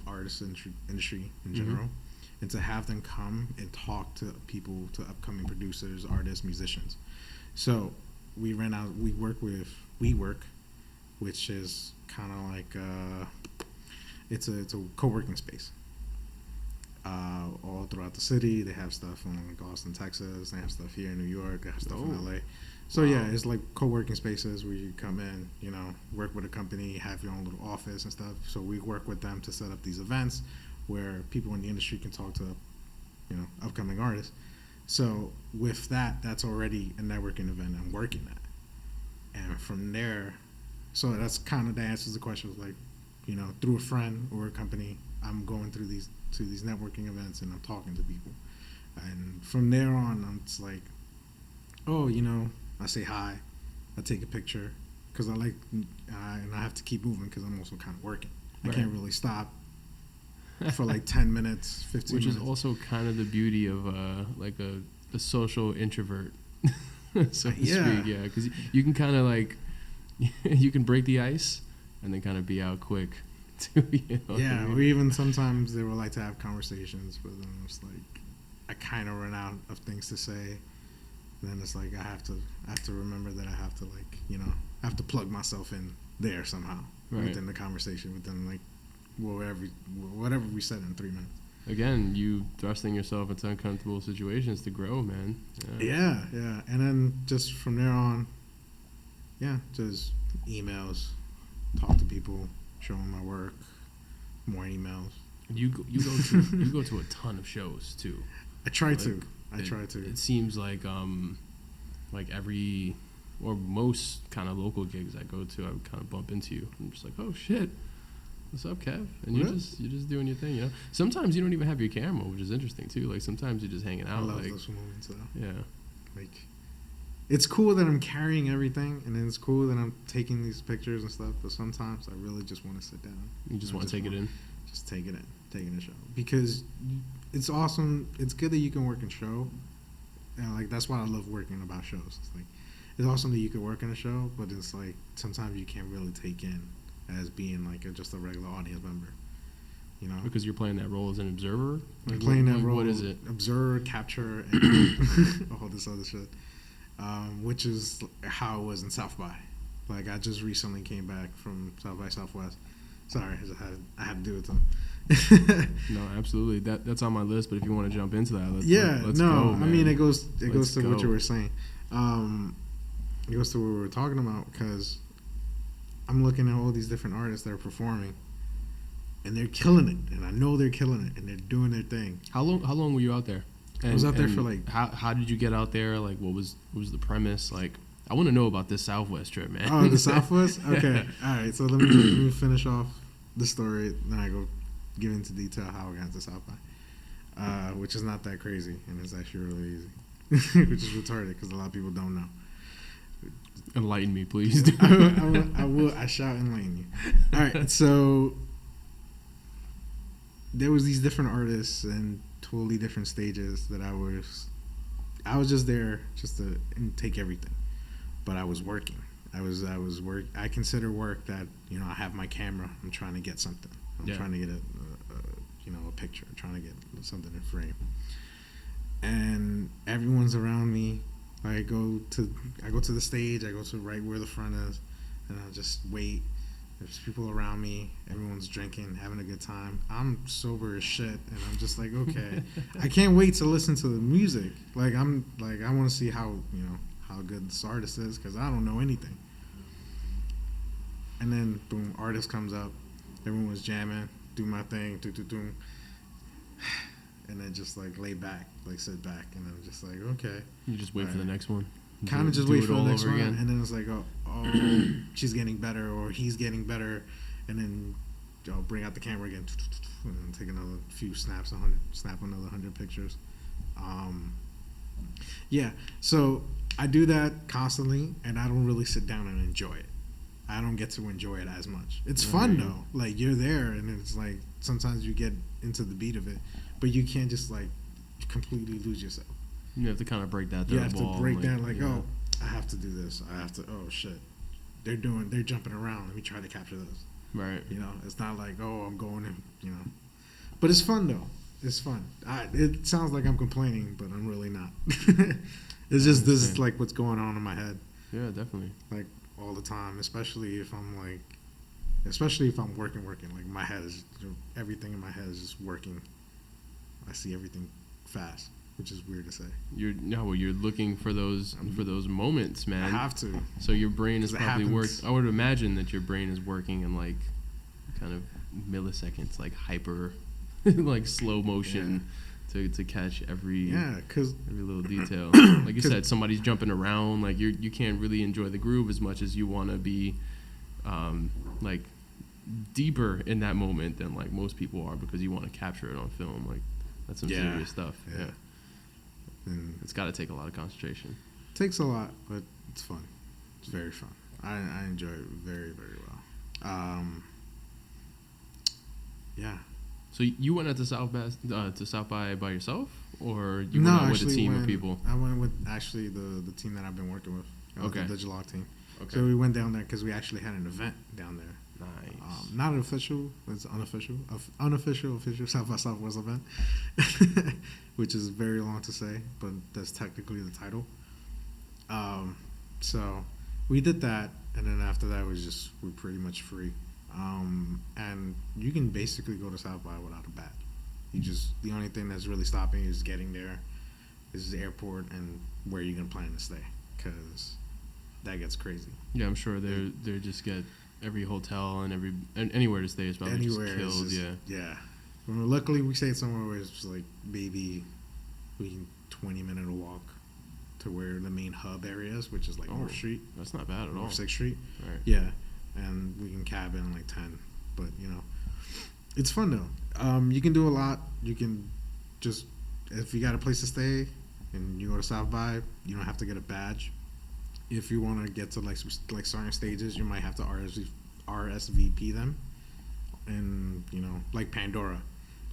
artist industry in general, and to have them come and talk to people, to upcoming producers, artists, musicians. So we work with WeWork, which is kind of like it's a co-working space. All throughout the city, they have stuff in like Austin, Texas. They have stuff here in New York. They have stuff in LA. So yeah, it's like co-working spaces where you come in, you know, work with a company, have your own little office and stuff. So we work with them to set up these events where people in the industry can talk to, you know, upcoming artists. So with that, that's already a networking event I'm working at. And from there, so that's kind of, that answers the question of like, you know, through a friend or a company, I'm going through these networking events and I'm talking to people. And from there on, I'm just like, oh, you know, I say hi, I take a picture, because I like, and I have to keep moving because I'm also kind of working. Right. I can't really stop for like 10 minutes, 15 Which minutes. is also kind of the beauty of like a social introvert, so to Yeah. speak. Yeah, because you can kind of like you can break the ice and then kind of be out quick. Too, you know what I Yeah, mean? or even sometimes they would like to have conversations, but then it's like I kind of run out of things to say. Then it's like I have to remember that I have to, like, you know, I have to plug myself in there somehow within the conversation, within like whatever we said in 3 minutes. Again, you thrusting yourself into uncomfortable situations to grow, man. Yeah, and then just from there on, yeah, just emails, talk to people, show them my work, more emails. You go to a ton of shows too. I try Like, to. It seems like every or most kind of local gigs I go to, I would kind of bump into you. I'm just like, oh shit, what's up, Kev? And you're just doing your thing, you know. Sometimes you don't even have your camera, which is interesting too. Like sometimes you're just hanging out. I love like, those moments though. yeah. Like, it's cool that I'm carrying everything, and then it's cool that I'm taking these pictures and stuff. But sometimes I really just want to sit down. You just want to take it in. Just take it in, taking a show, because it's awesome. It's good that you can work and show, and like that's why I love working about shows. It's like it's awesome that you can work in a show, but it's like sometimes you can't really take in as being like just a regular audience member. You know, Because you're playing that role as an observer. I'm playing that role. What is it? Observe, capture, and all this other shit. Which is how it was in South by. Like I just recently came back from South by Southwest. Sorry, I had to do it to him. No, absolutely. That's on my list. But if you want to jump into that, let's no, go, man. I mean it goes to Let's what go. you were saying. It goes to what we were talking about, because I'm looking at all these different artists that are performing, and they're killing it, and I know they're killing it, and they're doing their thing. How long were you out there? I was out there for like. How did you get out there? Like, what was the premise? Like, I want to know about this Southwest trip, man. Oh, the Southwest. Okay, all right. So let me finish off the story. Then I go give into detail how I got to South by, which is not that crazy, and it's actually really easy, which is retarded because a lot of people don't know. Enlighten me, please. I will. I shall enlighten you. All right. So there was these different artists and totally different stages that I was just there just to take everything, but I was working. I consider work that, you know, I have my camera. I'm trying to get something. I'm trying to get a picture. I'm trying to get something in frame. And everyone's around me. I go to the stage. I go to right where the front is, and I just wait. There's people around me. Everyone's drinking, having a good time. I'm sober as shit, and I'm just like, okay. I can't wait to listen to the music. I want to see how good this artist is, because I don't know anything. And then boom, artist comes up. Everyone was jamming, do my thing, do. And then just like lay back, like sit back, and I'm just like, okay. You just wait for the next one. Kind of just wait for the next one, again. And then it's like, oh, she's getting better, or he's getting better, and then I'll bring out the camera again, and then take another few snaps, snap another 100 pictures. Yeah, so I do that constantly, and I don't really sit down and enjoy it. I don't get to enjoy it as much. It's fun though. Like, you're there, and it's like sometimes you get into the beat of it, but you can't just like completely lose yourself. You have to kind of break that down. You have to break down, like, oh, I have to do this. I have to, oh, shit. They're jumping around. Let me try to capture those. Right. You know, it's not like, oh, I'm going in, you know. But it's fun, though. It's fun. It sounds like I'm complaining, but I'm really not. It's just, this is like what's going on in my head. Yeah, definitely. Like, all the time, especially if I'm working. Like, my head is, everything in my head is just working. I see everything fast, which is weird to say. You're looking for those moments, man. I have to. So your brain is probably working. I would imagine that your brain is working in like kind of milliseconds, like hyper, like slow motion, to catch every little detail. Like you said, somebody's jumping around. Like you can't really enjoy the groove as much as you want to be, like deeper in that moment than like most people are, because you want to capture it on film. Like, that's some serious stuff. Yeah. And it's got to take a lot of concentration. It takes a lot, but it's fun. It's very fun. I enjoy it very, very well. Yeah. So you went out to South by yourself, or you went out with a team of people? I went with actually the team that I've been working with. The Dialect team. Okay. So we went down there because we actually had an event down there. Nice. Not official. It's unofficial. Official South by Southwest event, which is very long to say, but that's technically the title. So we did that, and then after that we're pretty much free. And you can basically go to South by without a badge. The only thing that's really stopping you is getting there, is the airport and where you're gonna plan to stay, because that gets crazy. Yeah, I'm sure they just get every hotel and anywhere to stay is probably anywhere just killed. Yeah. Well, luckily we stayed somewhere where it's like maybe 20-minute walk to where the main hub area is, which is like North Street. That's not bad at all. 6th Street. Right. Yeah, and we can cab in like 10, but you know, it's fun though. You can do a lot. You can just, if you got a place to stay and you go to South by, you don't have to get a badge. If you want to get to like certain stages, you might have to RSVP them, and you know, like Pandora,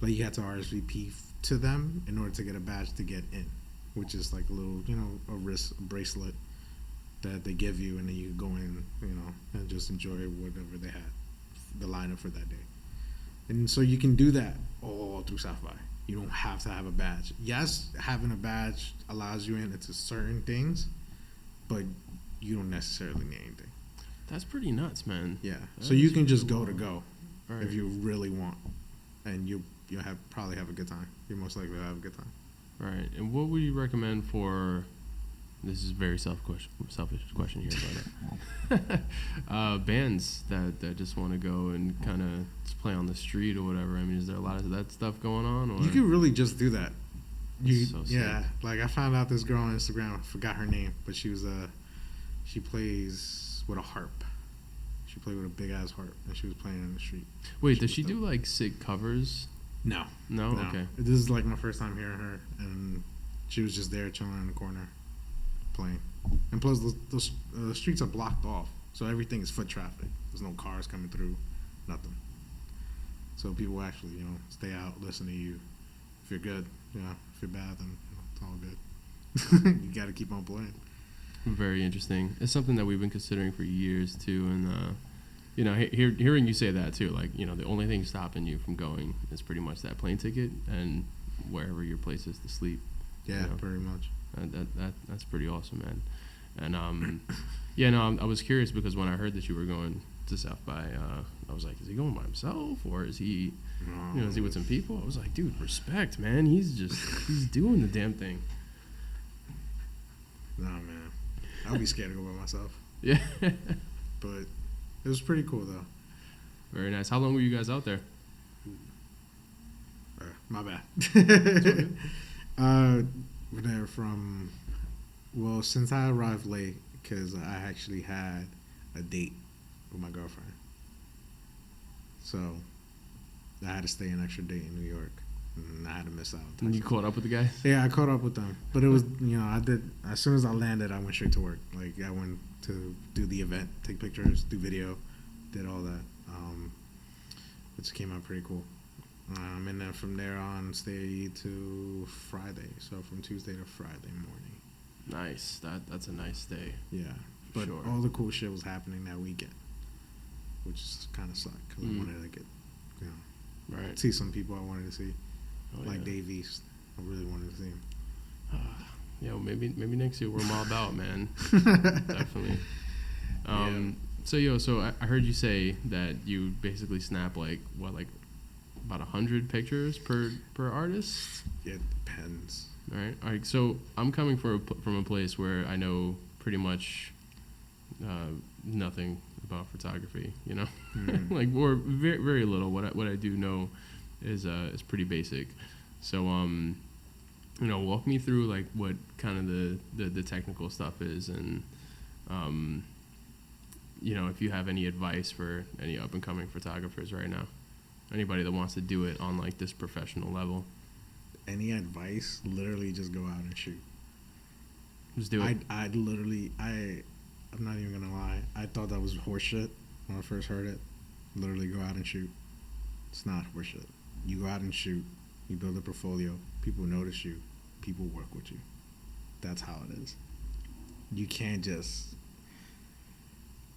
like you have to RSVP to them in order to get a badge to get in, which is like a little, you know, a wrist bracelet that they give you, and then you can go in, you know, and just enjoy whatever they had, the lineup for that day. And so you can do that all through South by. You don't have to have a badge. Yes, having a badge allows you into certain things, but you don't necessarily need anything. That's pretty nuts, man. Yeah. So you can just go if you really want, and you'll probably have a good time. You're most likely to have a good time. Right. And what would you recommend for this is a very selfish question here, but bands that just want to go and kind of just play on the street or whatever. I mean, is there a lot of that stuff going on? Or? You could really just do that. So Yeah, like I found out this girl on Instagram. I forgot her name, but she plays with a harp. She played with a big ass harp, and she was playing in the street. Wait, does she do like sick covers? No. No. Okay. This is like my first time hearing her, and she was just there chilling in the corner, playing. And plus, the streets are blocked off, so everything is foot traffic. There's no cars coming through, nothing. So people actually, stay out, listen to you. If you're good, if you're bad, then it's all good. You got to keep on playing. Very interesting. It's something that we've been considering for years too, and hearing you say that too, like the only thing stopping you from going is pretty much that plane ticket and wherever your place is to sleep. Yeah, pretty much. That's pretty awesome, man. And I was curious because when I heard that you were going to South by, I was like, is he going by himself or is he, is he with some people? I was like, dude, respect, man. He's doing the damn thing. Nah, man, I'll be scared to go by myself. Yeah, but it was pretty cool though. Very nice. How long were you guys out there? My bad. We're there from, since I arrived late, because I actually had a date with my girlfriend. So I had to stay an extra day in New York, and I had to miss out. And you caught up with the guys? Yeah, I caught up with them. But it was, I did, as soon as I landed, I went straight to work. Like, I went to do the event, take pictures, do video, did all that, which came out pretty cool. And then from there on, stayed to Friday. So from Tuesday to Friday morning. Nice. That's a nice day. Yeah. But sure. All the cool shit was happening that weekend, which kind of sucked because I wanted to get, right. see some people I wanted to see, like yeah. Dave East. I really wanted to see him. Yeah, well, maybe next year we're mobbed out, man. Definitely. So I heard you say that you basically snap about 100 pictures per artist. It depends. All right. So I'm coming from a place where I know pretty much nothing about photography. Mm-hmm. Or very very little. What I do know is pretty basic. So walk me through what kind of the technical stuff is, and if you have any advice for any up and coming photographers right now. Anybody that wants to do it on this professional level. Any advice? Literally just go out and shoot. Just do it. I'm not even gonna lie. I thought that was horseshit when I first heard it. Literally go out and shoot. It's not horseshit. You go out and shoot. You build a portfolio. People notice you. People work with you. That's how it is. You can't just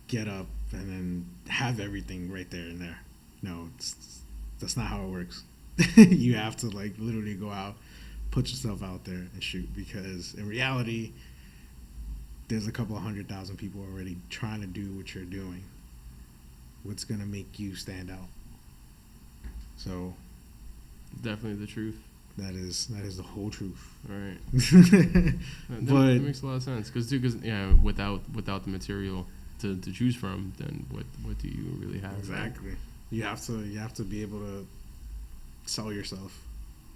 get up and then have everything right there and there. No, that's not how it works. You have to literally go out, put yourself out there and shoot, because in reality, there's a couple of 100,000 people already trying to do what you're doing. What's gonna make you stand out? So, definitely the truth. That is the whole truth. All right. But that makes a lot of sense because without the material to choose from, then what do you really have? Exactly. Right? You have to be able to sell yourself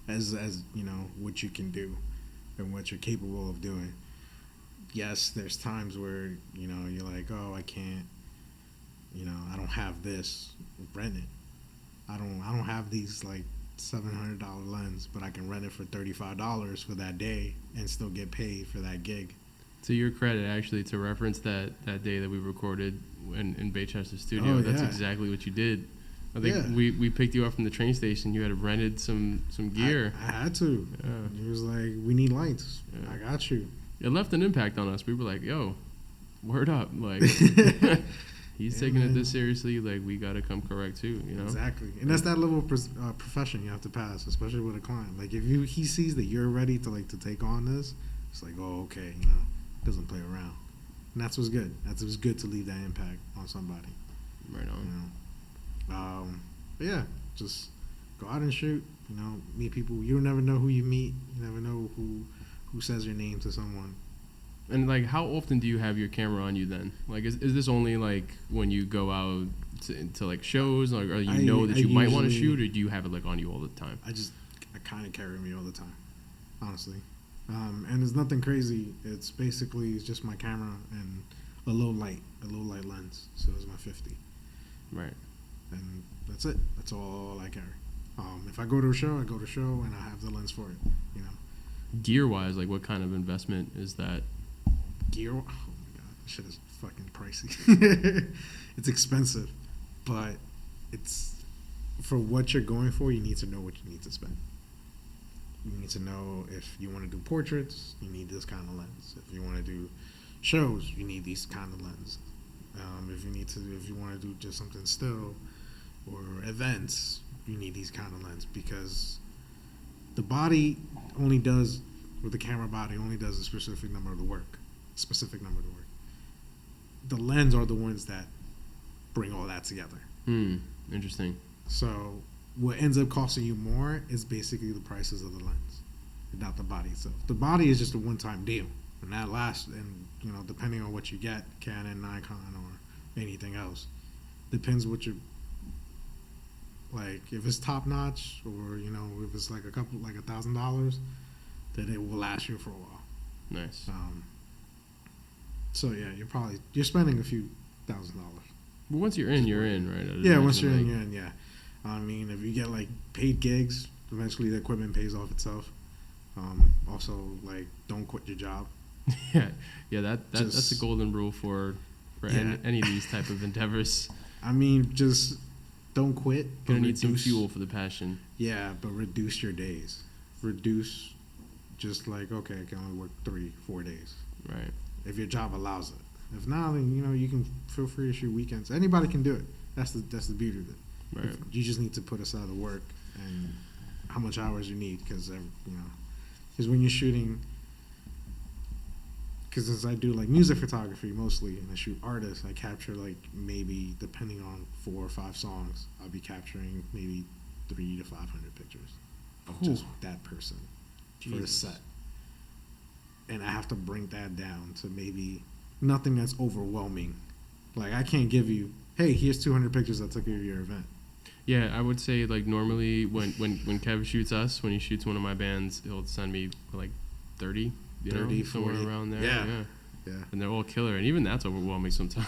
as what you can do and what you're capable of doing. Yes, there's times where you're like, oh, I can't, I don't have this, rent it. I don't have these $700 lens, but I can rent it for $35 for that day and still get paid for that gig. To your credit, actually, to reference that day that we recorded in Baychester studio, that's exactly what you did. I think we picked you up from the train station. You had rented some gear. I had to. Yeah. It was like, we need lights. Yeah. I got you. It left an impact on us. We were like, yo, word up. He's taking it this seriously. We got to come correct too, Exactly. And that's that level of profession you have to pass, especially with a client. If he sees that you're ready to take on this, it's like, oh, okay, doesn't play around. And that's what's good. That's what's good to leave that impact on somebody. Right on. But yeah, just go out and shoot. Meet people. You'll never know who you meet. You never know who says your name to someone. And like, how often do you have your camera on you then? Like, is this only like when you go out to like shows, or you know that you might want to shoot, or do you have it like on you all the time? I kind of carry me all the time, honestly. And it's nothing crazy. It's basically just my camera and a low light lens. So it's my 50. Right. And that's it. That's all I carry. If I go to a show, and I have the lens for it. You know. Gear wise, like what kind of investment is that? Gear. Oh my god, this shit is fucking pricey. It's expensive, but it's for what you're going for. You need to know what you need to spend. You need to know if you want to do portraits, you need this kind of lens. If you want to do shows, you need these kind of lens. If you want to do just something still or events, you need these kind of lens, because the body only does, with the camera body, only does a specific number of the work. The lens are the ones that bring all that together. Interesting. So what ends up costing you more is basically the prices of the lens, not the body itself. The body is just a one-time deal, and that lasts. And you know, depending on what you get, Canon, Nikon, or anything else, depends what you like. If it's top notch, or you know, if it's like $1,000, then it will last you for a while. Nice. So yeah, you're spending a few $1,000s. But once you're in, right? Yeah, once you're in, you're in. Yeah. I mean, if you get like paid gigs, eventually the equipment pays off itself. Also, like, don't quit your job. That's a golden rule for any of these type of endeavors. I mean, just don't quit. Gonna need some fuel for the passion. Yeah, but reduce your days. Reduce, just like, okay, I can only work 3-4 days. Right. If your job allows it. If not, then you know you can feel free to shoot weekends. Anybody can do it. That's the beauty of it. Right. You just need to put aside the work and how much hours you need, because when you're shooting, because as I do like music photography mostly, and I shoot artists, I capture like maybe, depending on 4 or 5 songs, I'll be capturing maybe 300 to 500 pictures of just that person for a set, and I have to bring that down to maybe nothing that's overwhelming. Like, I can't give you, hey, here's 200 pictures I took of your event. Yeah, I would say like normally when Kev shoots us, when he shoots one of my bands, he'll send me like 30, 30, 40, somewhere around there. Yeah. And they're all killer, and even that's overwhelming sometimes.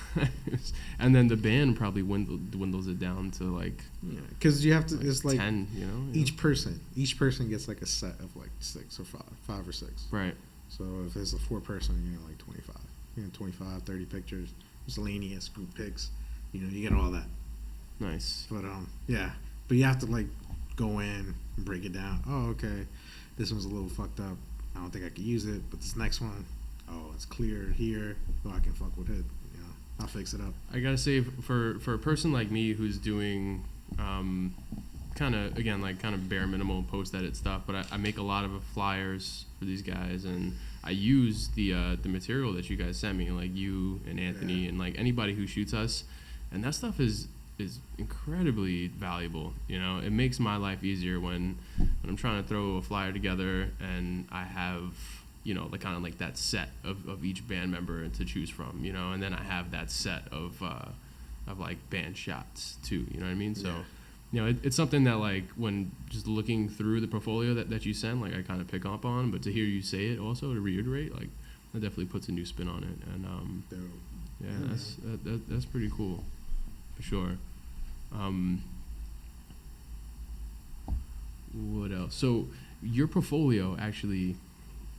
And then the band probably dwindles it down to like, because you have to, it's like 10, each person gets like a set of like 6 or 5 or 6. Right. So if it's a 4-person, like 25, 25, 30 pictures, miscellaneous group pics, you get all that. Nice. But but you have to like go in and break it down. Oh, okay, this one's a little fucked up. I don't think I can use it. But this next one, oh, it's clear here. Oh, I can fuck with it. I'll fix it up. I gotta say, for a person like me who's doing kind of bare minimum post edit stuff, but I make a lot of flyers for these guys, and I use the material that you guys sent me, like you and Anthony and like anybody who shoots us, and that stuff is incredibly valuable. It makes my life easier when I'm trying to throw a flyer together and I have like kind of like that set of each band member to choose from, and then I have that set of like band shots too, you know what I mean? So it's something that like when just looking through the portfolio that you send, like I kind of pick up on, but to hear you say it also, to reiterate, like that definitely puts a new spin on it. And that's pretty cool for sure. What else? So your portfolio actually,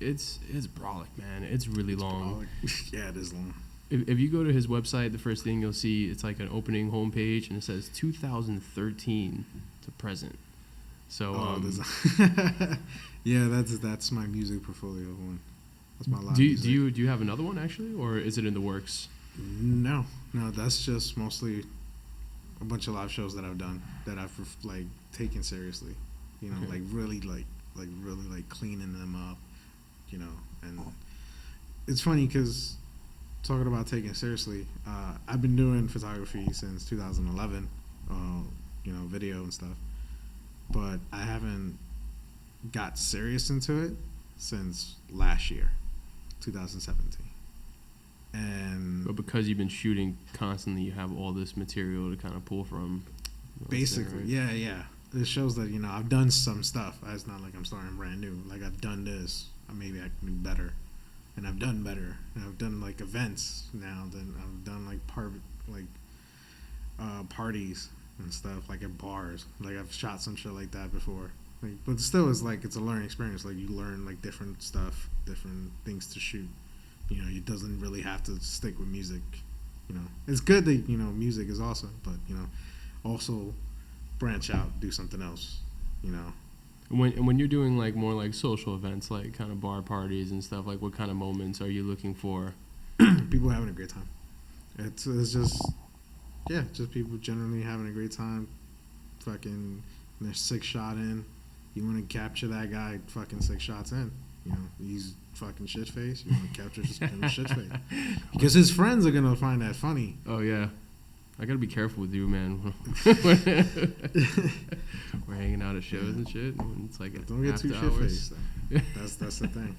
it's brolic, man. It's really long. Yeah, it is long. If you go to his website, the first thing you'll see, it's like an opening homepage, and it says 2013 to present. So yeah, that's my music portfolio one. That's my live do music. you have another one actually, or is it in the works? No, that's just mostly a bunch of live shows that I've done that I've like taken seriously, okay. like really cleaning them up, and it's funny because talking about taking it seriously, I've been doing photography since 2011, video and stuff, but I haven't got serious into it since last year, 2017. But because you've been shooting constantly, you have all this material to kind of pull from. Basically, right? yeah. It shows that, I've done some stuff. It's not like I'm starting brand new. Like, I've done this. Maybe I can do better. And I've done better. And I've done, like, events now. Then I've done, like, parties and stuff, like, at bars. Like, I've shot some shit like that before. Like, but still, it's a learning experience. Like, you learn, like, different stuff, different things to shoot. It doesn't really have to stick with music. It's good that, music is awesome. But, also branch out, do something else, When you're doing like more like social events, like kind of bar parties and stuff, like what kind of moments are you looking for? People having a great time. It's just people generally having a great time. Fucking, they're 6 shot in. You want to capture that guy fucking 6 shots in. He's fucking shit face. You want to capture him shit face because his friends are gonna find that funny. Oh yeah. I gotta be careful with you, man. We're hanging out at shows and shit. And it's like don't get too shit faced. That's the thing.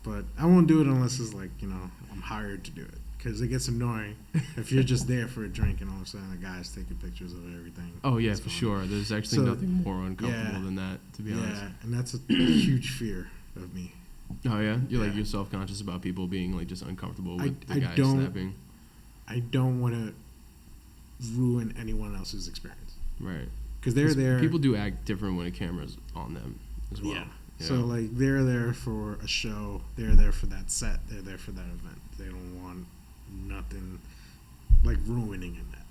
But I won't do it unless it's like I'm hired to do it, because it gets annoying if you're just there for a drink and all of a sudden a guy's taking pictures of everything. Oh yeah, for sure. There's actually nothing more uncomfortable than that, to be honest. Yeah, and that's a huge fear of me. Oh yeah, you're self-conscious about people being like just uncomfortable with the guy snapping. I don't want to ruin anyone else's experience. Right. Because they're there. People do act different when a camera's on them as well. Yeah. So, like, they're there for a show. They're there for that set. They're there for that event. They don't want nothing, like, ruining in that.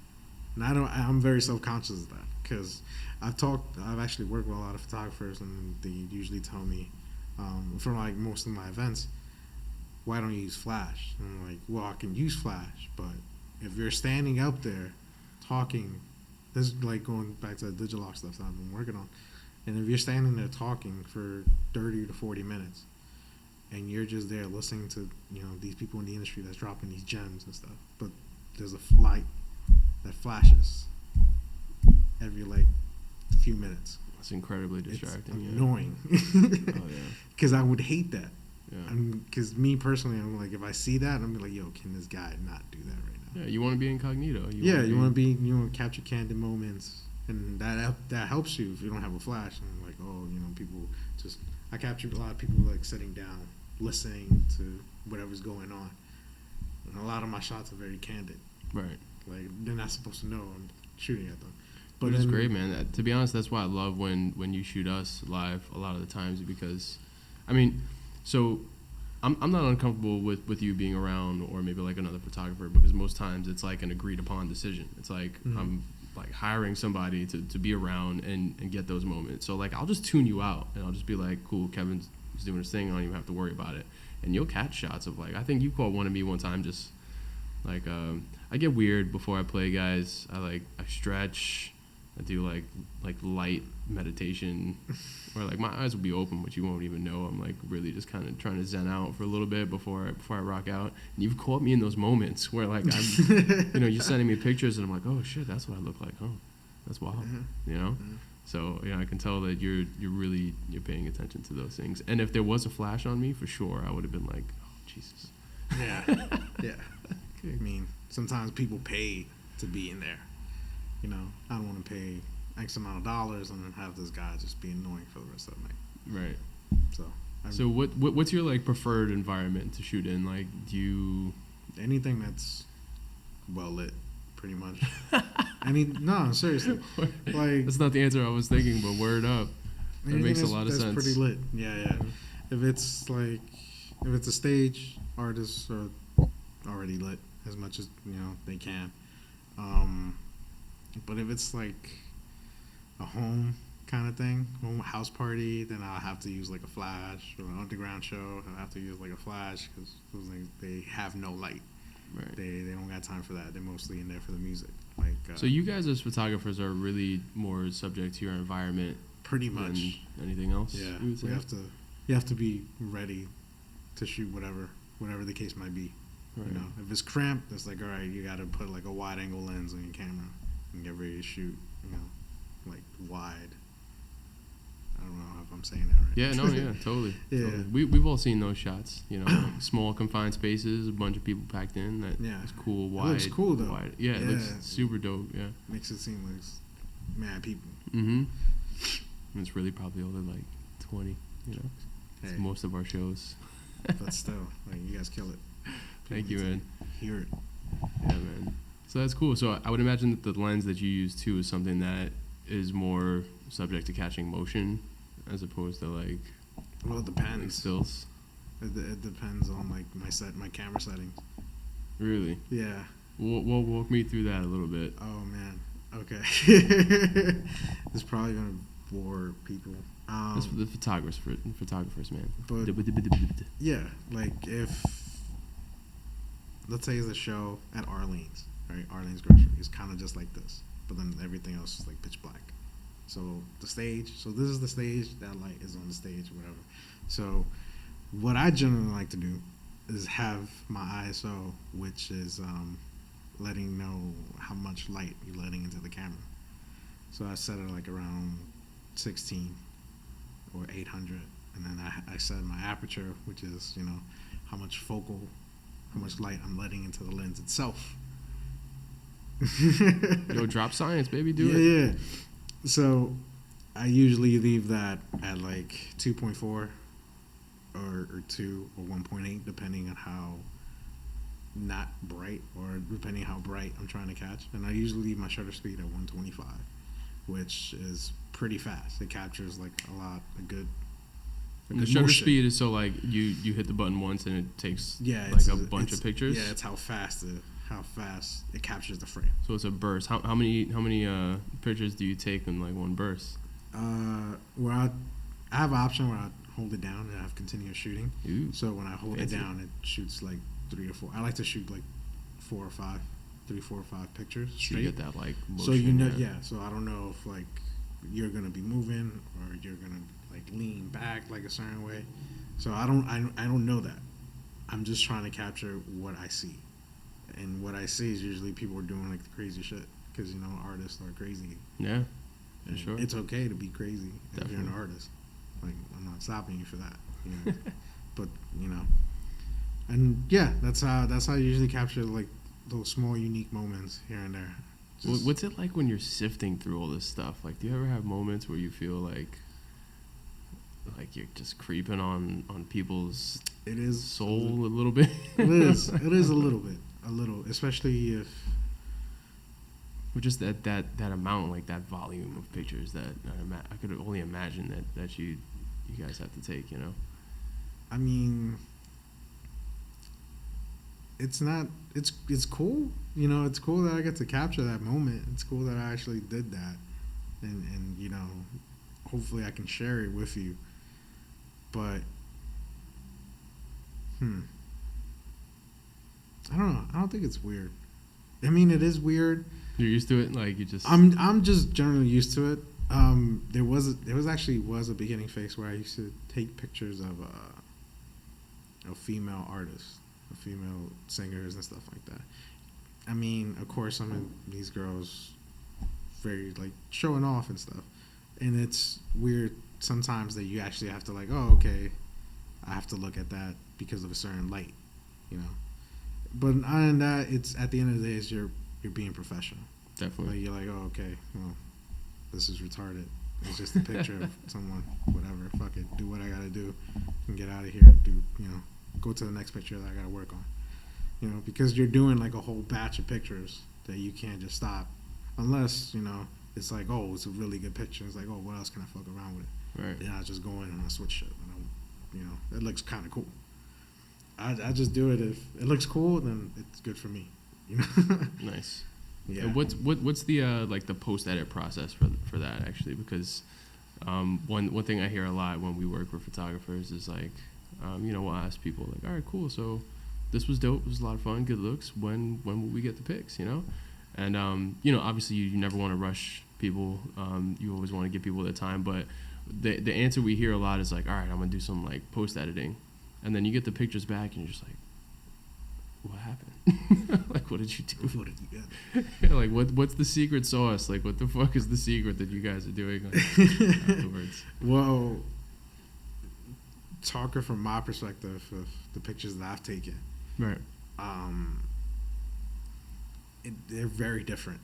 And I'm very self-conscious of that. Because I've actually worked with a lot of photographers, and they usually tell me, for, like, most of my events, why don't you use flash? And I'm like, well, I can use flash, but if you're standing up there talking, this is like going back to the Digilock stuff that I've been working on, and if you're standing there talking for 30 to 40 minutes and you're just there listening to these people in the industry that's dropping these gems and stuff, but there's a light that flashes every like few minutes, it's incredibly distracting. It's annoying. Oh yeah, because I would hate that. Yeah. Because me personally, I'm like, if I see that, I'm like, yo, can this guy not do that right now? Yeah, you want to be incognito. You want to capture candid moments, and that helps you if you don't have a flash. And like, people just, I captured a lot of people like sitting down, listening to whatever's going on, and a lot of my shots are very candid. Right. Like, they're not supposed to know I'm shooting at them. But it's great, man. To be honest, that's why I love when you shoot us live a lot of the times, because, so I'm not uncomfortable with you being around or maybe like another photographer, because most times it's like an agreed upon decision. It's like I'm like hiring somebody to be around and get those moments. So like I'll just tune you out and I'll just be like, cool, Kevin's doing his thing. I don't even have to worry about it. And you'll catch shots of like, I think you caught one of me one time, just like I get weird before I play, guys. I stretch. I do like light meditation, or like my eyes will be open, but you won't even know. I'm like really just kind of trying to zen out for a little bit before I rock out. And you've caught me in those moments where like I'm, you're sending me pictures and I'm like, oh shit, that's what I look like. Oh, that's wild, So I can tell that you're paying attention to those things. And if there was a flash on me, for sure, I would have been like, oh Jesus. Yeah, yeah. I mean, sometimes people pay to be in there. I don't want to pay X amount of dollars and then have this guy just be annoying for the rest of the night. Right. So what's your like preferred environment to shoot in? Like, do you anything that's well lit, pretty much. No, seriously. Like, that's not the answer I was thinking, but word up. That makes a lot of sense. That's pretty lit. Yeah. If it's a stage, artists are already lit as much as they can. But if it's like a home kind of thing, home house party, then I'll have to use like a flash, or an underground show. I'll have to use like a flash because those things, they have no light. Right. They don't got time for that. They're mostly in there for the music. Like so, you guys as photographers are really more subject to your environment, pretty much than anything else. Yeah, you have to be ready to shoot whatever the case might be. Right. If it's cramped, it's like, all right, you got to put like a wide angle lens on your camera and get ready to shoot. Like wide. I don't know if I'm saying that right. Yeah, no, yeah, totally. Yeah. Totally. We've all seen those shots, you know, like small confined spaces, a bunch of people packed in. That Yeah. is cool. It Wide. looks cool, though. Wide. Yeah, it looks super dope. Yeah. Makes it seem like it's mad people. Mm-hmm. And it's really probably only like 20. You know, it's Hey. most of our shows. But still, like, you guys kill it. Thank you, People man. need to hear it. Yeah, man. So that's cool. So I would imagine that the lens that you use too is something that is more subject to catching motion as opposed to like Well, it depends. stills. It depends on like my camera settings. Really? Yeah. Well, walk me through that a little bit. Oh man. Okay. It's probably gonna bore people. That's for the photographers, man. But yeah, like if let's say it's a show at Arlene's, right? Arlene's Grocery is kind of just like this, but then everything else is like pitch black. So the stage, so this is the stage, that light is on the stage, whatever. So what I generally like to do is have my ISO, which is letting know how much light you're letting into the camera. So I set it like around 16 or 800, and then I set my aperture, which is, you know, how much light I'm letting into the lens itself. Yo, drop science, baby, do it. Yeah. So I usually leave that at like 2.4 or 2 or 1.8, depending on how not bright or depending how bright I'm trying to catch. And I usually leave my shutter speed at 125, which is pretty fast. It captures like a good. And the shutter speed is so like you hit the button once and it takes like a bunch of pictures. Yeah, it's how fast it captures the frame. So it's a burst. How many pictures do you take in like one burst? Where I have an option where I hold it down and I have continuous shooting. Ooh, So when I hold fancy. it down, it shoots like 3 or 4. I like to shoot like 4 or 5 pictures so straight. you get that like motion. So you know, yeah. So I don't know if like you're gonna be moving or you're gonna like lean back like a certain way. So I don't know that. I'm just trying to capture what I see, and what I see is usually people are doing like the crazy shit because, you know, artists are crazy. Yeah, for And sure. it's okay to be crazy if you're an Definitely. artist. Like, I'm not stopping you for that. You know? But you know, and yeah, that's how I usually capture like those small unique moments here and there. Just- What's it like when you're sifting through all this stuff? Like, do you ever have moments where you feel like you're just creeping on people's It is soul a little bit? It is. It is a little bit. A little, especially if Or just that amount, like that volume of pictures that I could only imagine that you guys have to take, you know? I mean, it's not. It's cool. You know, it's cool that I get to capture that moment. It's cool that I actually did that, and you know, hopefully I can share it with you. But, I don't know. I don't think it's weird. I mean, it is weird. You're used to it, like you just. I'm just generally used to it. There was a beginning phase where I used to take pictures of female artists, of female singers and stuff like that. I mean, of course, some of these girls very like showing off and stuff, and it's weird sometimes that you actually have to like, oh, okay, I have to look at that because of a certain light, you know. But other than that, it's at the end of the day, it's you're being professional. Definitely. Like, you're like, oh, okay, well, this is retarded. It's just a picture of someone, whatever. Fuck it, do what I gotta do, and get out of here. Go to the next picture that I gotta work on. You know, because you're doing like a whole batch of pictures that you can't just stop, unless, you know, it's like, oh, it's a really good picture. It's like, oh, what else can I fuck around with it? Right. And I just go in and I switch shit. You know, it looks kind of cool. I just do it if it looks cool, then it's good for me. You know. Nice. Yeah. And what's the like the post edit process for that actually? Because one thing I hear a lot when we work with photographers is like, you know, we'll ask people like, all right, cool, so this was dope, it was a lot of fun, good looks. When will we get the pics? You know, and you know, obviously you never want to rush people. You always want to give people their time, but the answer we hear a lot is like, all right, I'm gonna do some like post editing, and then you get the pictures back and you're just like, what happened? Like, what did you do? What did you get? Yeah, like what's the secret sauce? Like what the fuck is the secret that you guys are doing afterwards? Well, talking from my perspective of the pictures that I've taken, Right. they're very different.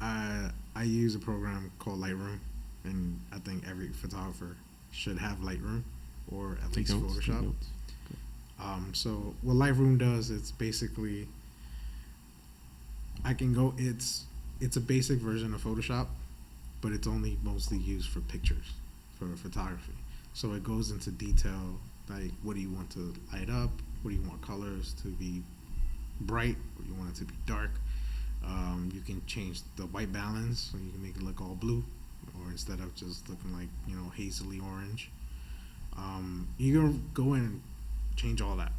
I use a program called Lightroom, and I think every photographer should have Lightroom or at least Photoshop. So what Lightroom does, it's basically it's a basic version of Photoshop, but it's only mostly used for pictures, for photography. So it goes into detail, like what do you want to light up, what do you want colors to be bright, or you want it to be dark. You can change the white balance, so you can make it look all blue, or instead of just looking like, hazily orange. You can go in and change all that.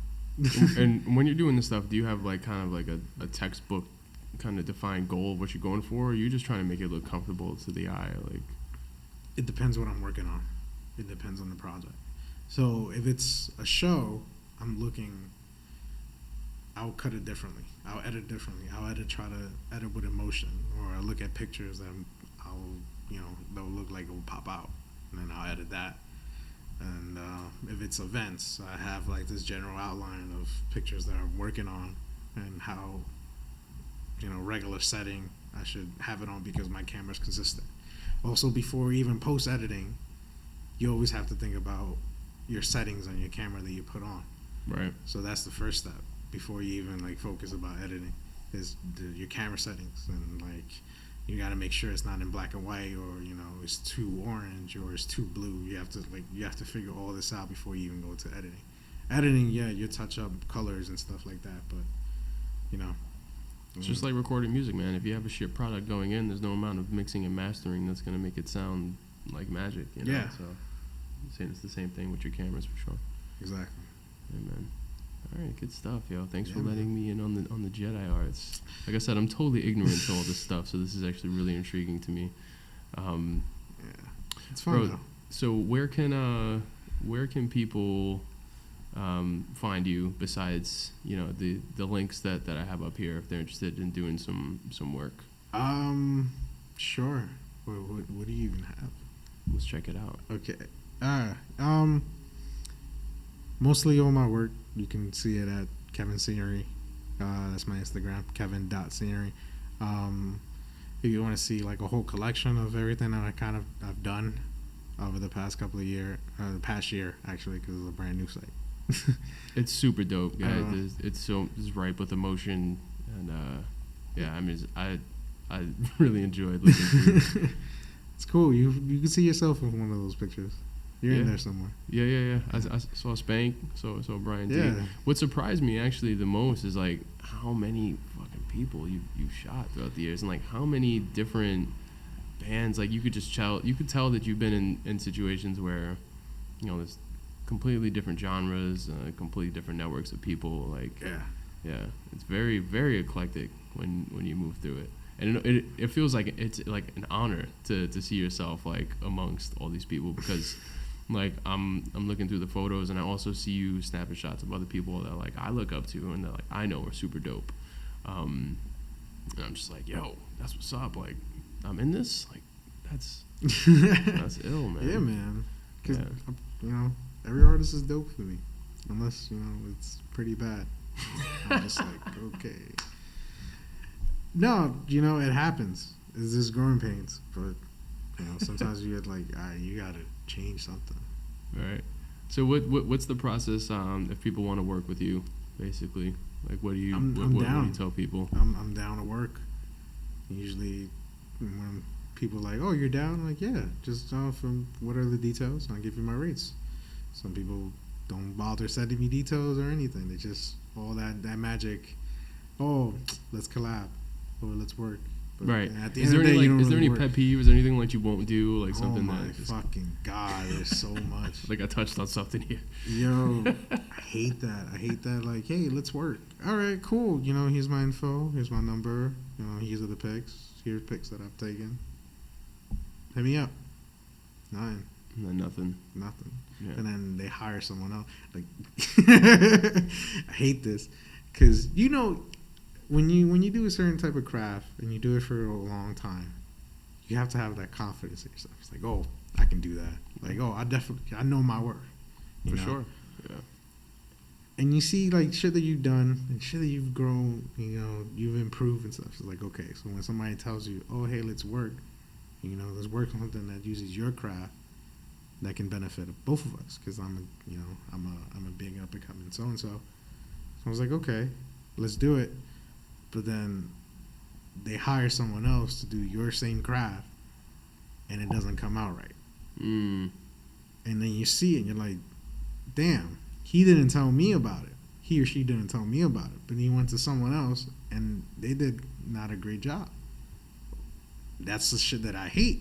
And when you're doing this stuff, do you have like kind of like a textbook kind of defined goal of what you're going for, or are you just trying to make it look comfortable to the eye? Like, It depends what I'm working on. It depends on the project. So if it's a show, I'll cut it differently. I'll edit differently. Try to edit with emotion, or I'll look at pictures that they'll look like it will pop out, and then I'll edit that. And if it's events, I have like this general outline of pictures that I'm working on and how, regular setting I should have it on because my camera's consistent. Also, before even post editing, you always have to think about your settings on your camera that you put on. right. So that's the first step before you even like focus about editing is your camera settings, and like you got to make sure it's not in black and white, or it's too orange or it's too blue. You have to figure all this out before you even go to editing. Yeah, you touch up colors and stuff like that, but It's just like recording music, man. If you have a shit product going in, there's no amount of mixing and mastering that's gonna make it sound like magic. Yeah. So I'm saying it's the same thing with your cameras for sure. exactly. Amen. All right, good stuff, yo. Thanks Yeah, for letting me in on the Jedi arts. Like I said, I'm totally ignorant to all this stuff, so this is actually really intriguing to me. Yeah, it's fun Bro, though. so where can people find you besides the links that I have up here if they're interested in doing some work? Sure. What do you even have? Let's check it out. Okay. Mostly all my work, you can see it at Kevin Scenery. That's my Instagram, kevin.scenery. If you want to see like a whole collection of everything that I've done over the past couple of years, the past year actually, because it's a brand new site. It's super dope, guys. It's ripe with emotion, and yeah, I mean, I really enjoyed looking through. It's cool. You can see yourself in one of those pictures. You're in there somewhere. Yeah. I saw Spank, saw Brian D. Yeah. What surprised me actually the most is like how many fucking people you've shot throughout the years, and like how many different bands. Like you could tell that you've been in situations where there's completely different genres, completely different networks of people. Like yeah, it's very, very eclectic when you move through it. And it feels like it's like an honor to see yourself like amongst all these people, because like I'm looking through the photos, and I also see you snapping shots of other people that like I look up to and that like I know are super dope. And I'm just like, yo, that's what's up. Like I'm in this. Like that's ill, man. Yeah, man. Because Yeah. every artist is dope for me, unless it's pretty bad. I'm just like, okay. No, it happens. It's just growing pains, but sometimes you get like, all right, you gotta change something. Right. So what's the process if people want to work with you, basically? Like what do you I'm what down. do you tell people? I'm down to work. Usually, when people are like, oh, you're down, I'm like, yeah, just from what are the details? I'll give you my rates. Some people don't bother sending me details or anything. They just all that magic. Oh, let's collab or let's work. But Right. At the Is end there of the day, any you don't is there really any work. pet peeve? Is there anything like you won't do? Like something oh my that just, fucking god, there's so much. like I touched on something here. Yo, I hate that. Like, hey, let's work. All right, cool. Here's my info. Here's my number. These are the pics. Here's pics that I've taken. Hit me up. Nothing. And then nothing. Yeah. And then they hire someone else. Like, I hate this because when you do a certain type of craft and you do it for a long time, you have to have that confidence in yourself. It's like, oh, I can do that. Like, oh, I know my worth. For sure. Yeah. And you see like shit that you've done and shit that you've grown, you've improved and stuff. It's like, okay, so when somebody tells you, oh, hey, let's work, let's work on something that uses your craft that can benefit both of us, because I'm a big up and coming so and so. So I was like, okay, let's do it. But then they hire someone else to do your same craft, and it doesn't come out right. And then you see it, and you're like, damn, he didn't tell me about it. He or she didn't tell me about it. But he went to someone else, and they did not a great job. That's the shit that I hate.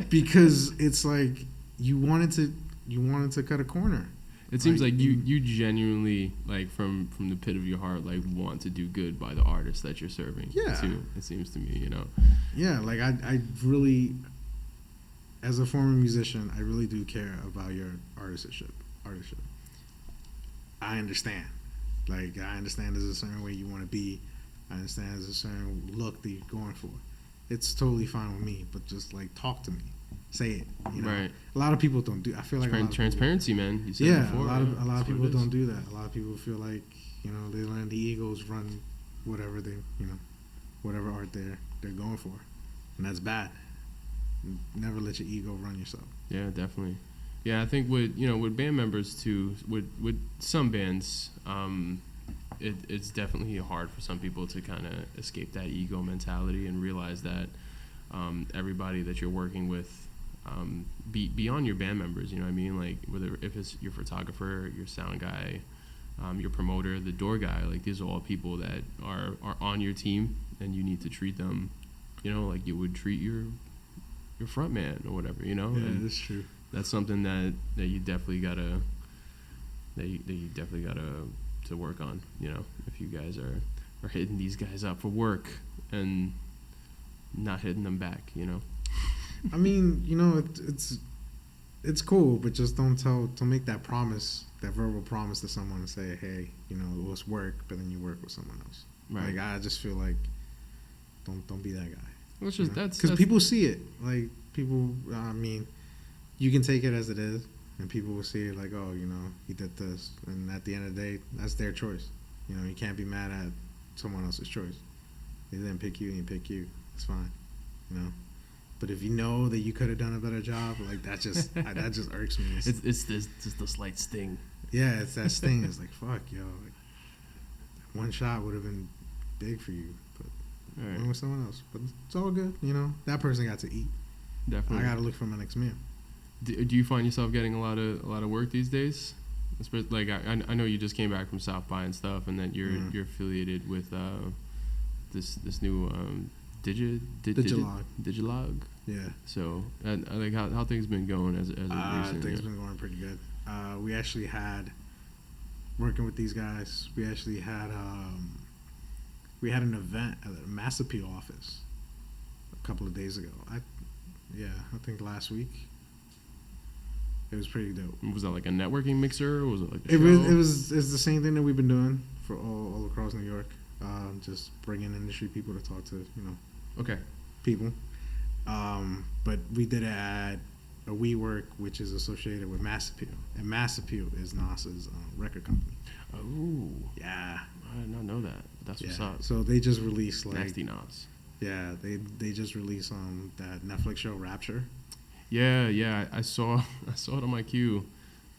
Because it's like you wanted to cut a corner. It seems like you genuinely, like, from the pit of your heart, like, want to do good by the artist that you're serving. Yeah. Too, it seems to me, Yeah, like I really, as a former musician, I really do care about your artistship. I understand. Like, I understand there's a certain way you want to be. I understand there's a certain look that you're going for. It's totally fine with me, but just, like, talk to me. Say it. Right. A lot of people don't do. I feel like transparency, man. You said it before. a lot of people don't do that. A lot of people feel like they let the egos run whatever whatever art they're going for, and that's bad. Never let your ego run yourself. Yeah, definitely. Yeah, I think with band members too, with some bands, it's definitely hard for some people to kind of escape that ego mentality and realize that everybody that you're working with, beyond your band members, you know what I mean? Like, whether if it's your photographer, your sound guy, your promoter, the door guy, like, these are all people that are on your team, and you need to treat them, like you would treat your front man or whatever, Yeah, and that's true. that's something that you definitely gotta to work on, if you guys are hitting these guys up for work and not hitting them back, I mean, it's cool, but just don't make that promise, that verbal promise to someone and say, hey, let's work, but then you work with someone else. Right. Like, I just feel like don't be that guy. Well, it's just that's because people see it. Like, people, I mean, you can take it as it is, and people will see it like, oh, he did this, and at the end of the day, that's their choice. You can't be mad at someone else's choice. They didn't pick you, and you pick you. It's fine. But if you know that you could have done a better job, like, that just irks me. It's just the slight sting. Yeah, it's that sting. It's like, fuck, yo, like, one shot would have been big for you, but went with someone else. But it's all good, That person got to eat. Definitely. I got to look for my next meal. Do you find yourself getting a lot of work these days? Like, I know you just came back from South by and stuff, and that you're affiliated with this new Digilog. Yeah. So, like, how things been going as of recent? Things been going pretty good. We actually had, working with these guys, we actually had an event at the Mass Appeal office a couple of days ago. I think last week. It was pretty dope. Was that like a networking mixer, or was it like a show? It's the same thing that we've been doing for all across New York. Just bringing industry people to talk to, okay, people. But we did it at a WeWork, which is associated with Mass Appeal, and Mass Appeal is Nas's record company. Oh, yeah, I did not know that. But that's what's up. So they just released, like, Nasty Nas. Yeah, they just released that Netflix show Rapture. Yeah, I saw it on my queue,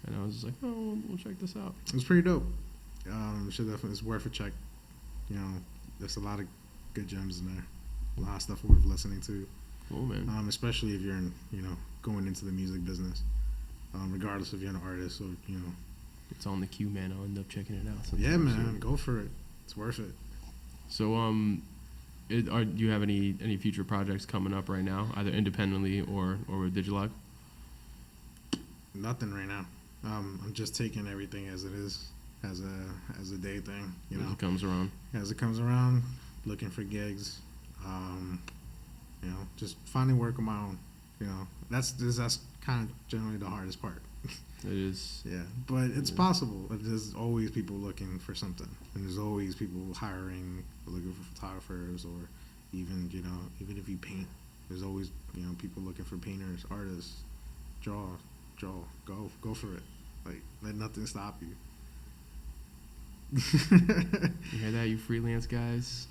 and I was just like, oh, we'll check this out. It was pretty dope. Should definitely, it's worth a check. There's a lot of good gems in there. A lot of stuff worth listening to. Cool, man. Especially if you're going into the music business. Regardless if you're an artist or It's on the queue, man. I'll end up checking it out. Yeah, man, go for it. It's worth it. So, do you have any future projects coming up right now, either independently or with Digilog? Nothing right now. I'm just taking everything as it is, as a day thing. As it comes around. As it comes around, looking for gigs. Just finding work on my own. That's kind of generally the hardest part. It is. Yeah, but it's possible. There's always people looking for something, and there's always people hiring, looking for photographers, or even even if you paint, there's always people looking for painters, artists. Draw, go for it. Like let nothing stop you. You hear that, you freelance guys?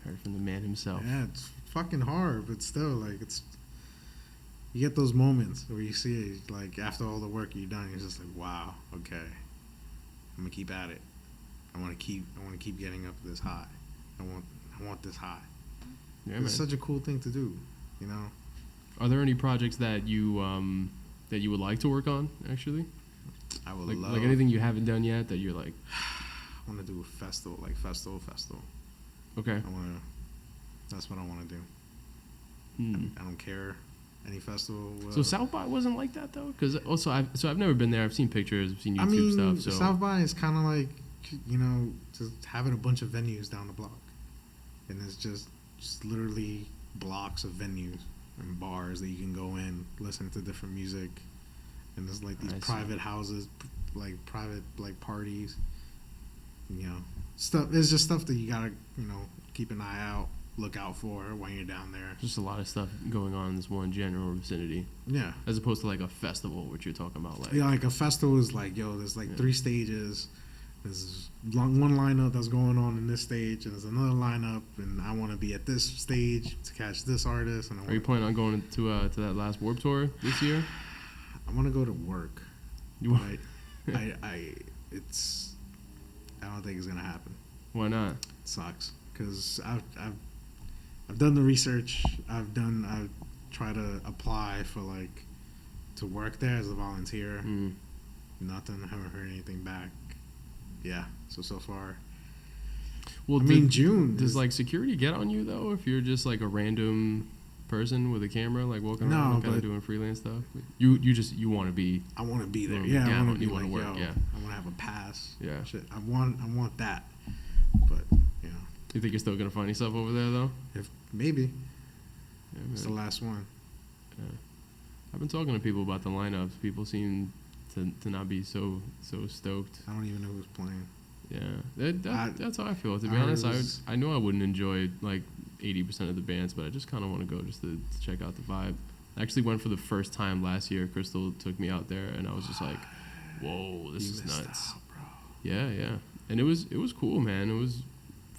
Heard from the man himself. Yeah, it's fucking hard, but still, like you get those moments where you see it, like after all the work you've done, you're just like, wow, okay, I'm gonna keep at it. I want to keep getting up this high. I want this high. Yeah, it's such a cool thing to do, Are there any projects that you would like to work on? Actually, I would like anything you haven't done yet that you're like. I want to do a festival, like festival. Okay. That's what I want to do. I don't care any festival. So South by wasn't like that though, because also I've never been there. I've seen pictures, I've seen YouTube stuff. So South by is kind of like just having a bunch of venues down the block, and it's just literally blocks of venues and bars that you can go in, listen to different music, and there's like these private houses, like private like parties. Stuff. It's just stuff that you gotta keep an eye out, look out for when you're down there. Just a lot of stuff going on in this one general vicinity. Yeah. As opposed to like a festival, which you're talking about, like. Yeah, like a festival is like, there's like 3 stages. There's one lineup that's going on in this stage, and there's another lineup, and I want to be at this stage to catch this artist. And Are you planning on going to that last Warped Tour this year? I want to go to work. You I don't think it's gonna happen. Why not? It sucks because I've done the research. I've tried to apply for to work there as a volunteer. Nothing. I haven't heard anything back. Yeah. So far. Well, June. Does security get on you though if you're just like a random person with a camera walking around kind of doing freelance stuff? You want to be. I want to be there. Yeah. I want to be work. Yeah. I want to have a pass. Yeah. Shit. I want that. But You think you're still gonna find yourself over there though? If maybe. Yeah, it's the last one. Yeah. I've been talking to people about the lineups. People seem to not be so stoked. I don't even know who's playing. Yeah, that's how I feel. To be honest, I know I wouldn't enjoy 80% of the bands, but I just kind of want to go just to check out the vibe. I actually went for the first time last year. Crystal took me out there, and I was just like, "Whoa, this is nuts!" Out, bro. Yeah, and it was cool, man. It was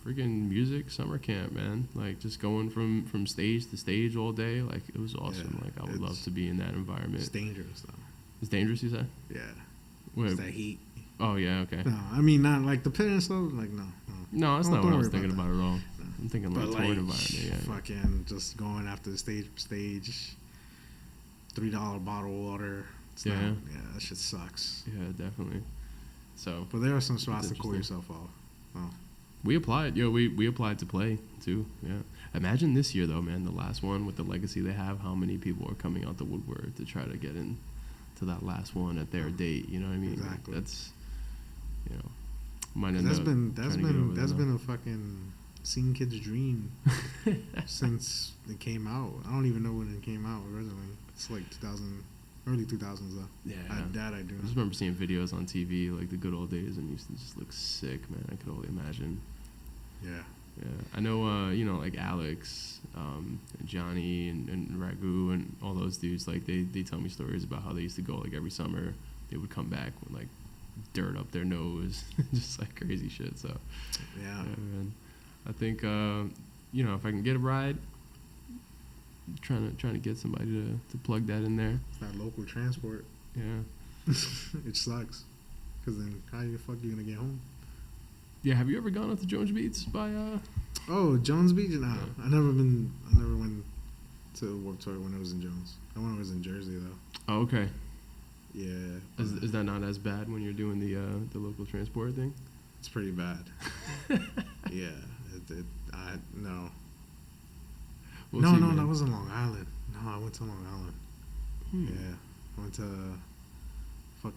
freaking music summer camp, man. Just going from stage to stage all day. It was awesome. Yeah, I would love to be in that environment. It's dangerous though. It's dangerous, you say? Yeah. Wait. It's that heat. Oh yeah, okay. No, I mean not like the pit and stuff. No. No, that's not what I was thinking about at all. No. I'm thinking But touring environment. Yeah. Fucking just going after the stage. $3 bottle of water. Yeah, that shit sucks. Yeah, definitely. So. But there are some spots to cool yourself off. Oh. We applied. We applied to play too. Yeah. Imagine this year though, man. The last one with the legacy they have. How many people are coming out the woodwork to try to get in to that last one at their date? You know what I mean? Exactly. That's. Might end that's up been a fucking scene kid's dream since it came out. I don't even know when it came out originally. It's like 2000, early 2000s though. Yeah. I do. I just remember seeing videos on TV the good old days, and it used to just look sick, man. I could only imagine. Yeah. Yeah, I know. Alex, Johnny, and Ragu, and all those dudes. They tell me stories about how they used to go every summer. They would come back with dirt up their nose, just crazy shit. So yeah, man. I think if I can get a ride, trying to get somebody to plug that in there. It's not local transport. Yeah, it sucks. Cause then how the fuck you gonna get home? Yeah, have you ever gone up to Jones Beach by Oh, Jones Beach? No, yeah. I never went to Warped Tour when I was in Jones. I went when I was in Jersey though. Oh, okay. Yeah. Is that not as bad when you're doing the local transport thing? It's pretty bad. Yeah. No. That wasn't Long Island. No, I went to Long Island. Yeah. I went to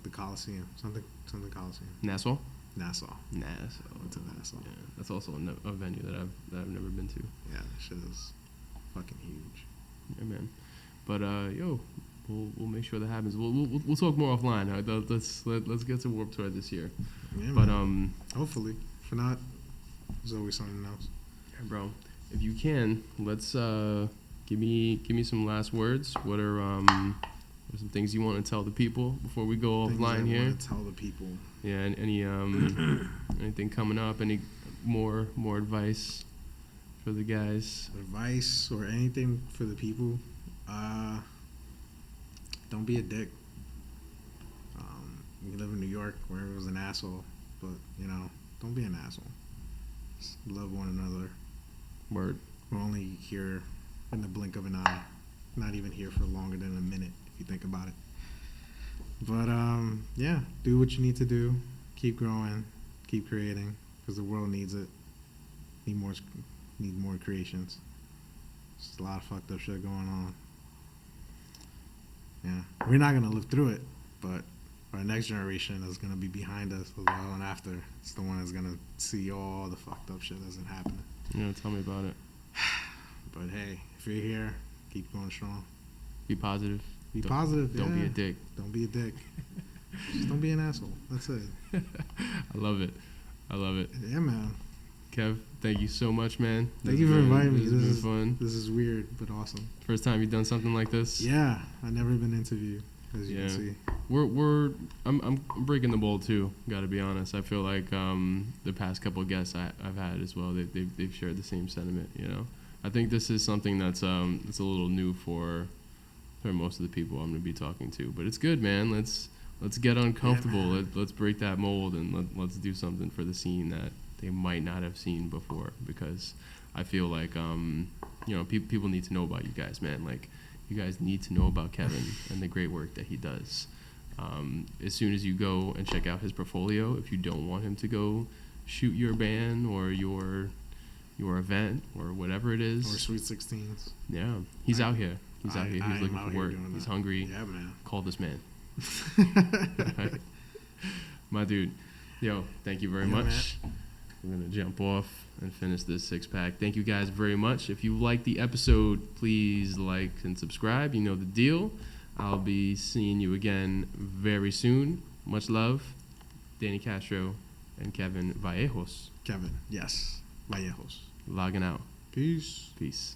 the Coliseum. Something Coliseum. Nassau. I went to Nassau. Yeah, that's also a venue that I've never been to. Yeah, that shit is fucking huge. Yeah, man. But we'll make sure that happens. We'll talk more offline. Let's get to Warped Tour this year. Yeah, But man. Hopefully, if not, there's always something else. Yeah, bro, if you can, let's give me some last words. What are some things you want to tell the people before we go Things offline I here? want to tell the people. Yeah, and any anything coming up? Any more advice for the guys? Advice or anything for the people? Don't be a dick. You live in New York where everyone's an asshole, but don't be an asshole. Just love one another. Word. We're only here in the blink of an eye. Not even here for longer than a minute if you think about it. But yeah, do what you need to do. Keep growing. Keep creating because the world needs it. Need more creations. There's a lot of fucked up shit going on. Yeah, we're not gonna live through it, but our next generation is gonna be behind us as well and after. It's the one that's gonna see all the fucked up shit that's happening. Tell me about it. But hey, if you're here, keep going strong. Be positive. Be positive. Don't be a dick. Don't be a dick. Just don't be an asshole. That's it. I love it. Yeah, man. Kev, thank you so much, man. Thank you for inviting me. This has been fun. This is weird, but awesome. First time you've done something like this? Yeah, I've never been interviewed, as you can see. I'm breaking the mold too. Got to be honest. I feel like the past couple of guests I've had as well, they've shared the same sentiment. I think this is something that's a little new for most of the people I'm gonna be talking to. But it's good, man. Let's get uncomfortable. Yeah, Let's break that mold and let's do something for the scene that they might not have seen before. Because I feel like people need to know about you guys, man. Like, you guys need to know about Kevin and the great work that he does. As soon as you go and check out his portfolio, if you don't want him to go shoot your band or your event or whatever it is, Or Sweet 16s. yeah, he's out here. He's out here. He's looking for work. He's that. hungry. Yeah, man. Call this man. My dude. Yo, thank you very much. We're going to jump off and finish this 6-pack. Thank you guys very much. If you liked the episode, please like and subscribe. You know the deal. I'll be seeing you again very soon. Much love. Danny Castro and Kevinvallejosa. Kevin, yes. Vallejos. Logging out. Peace. Peace.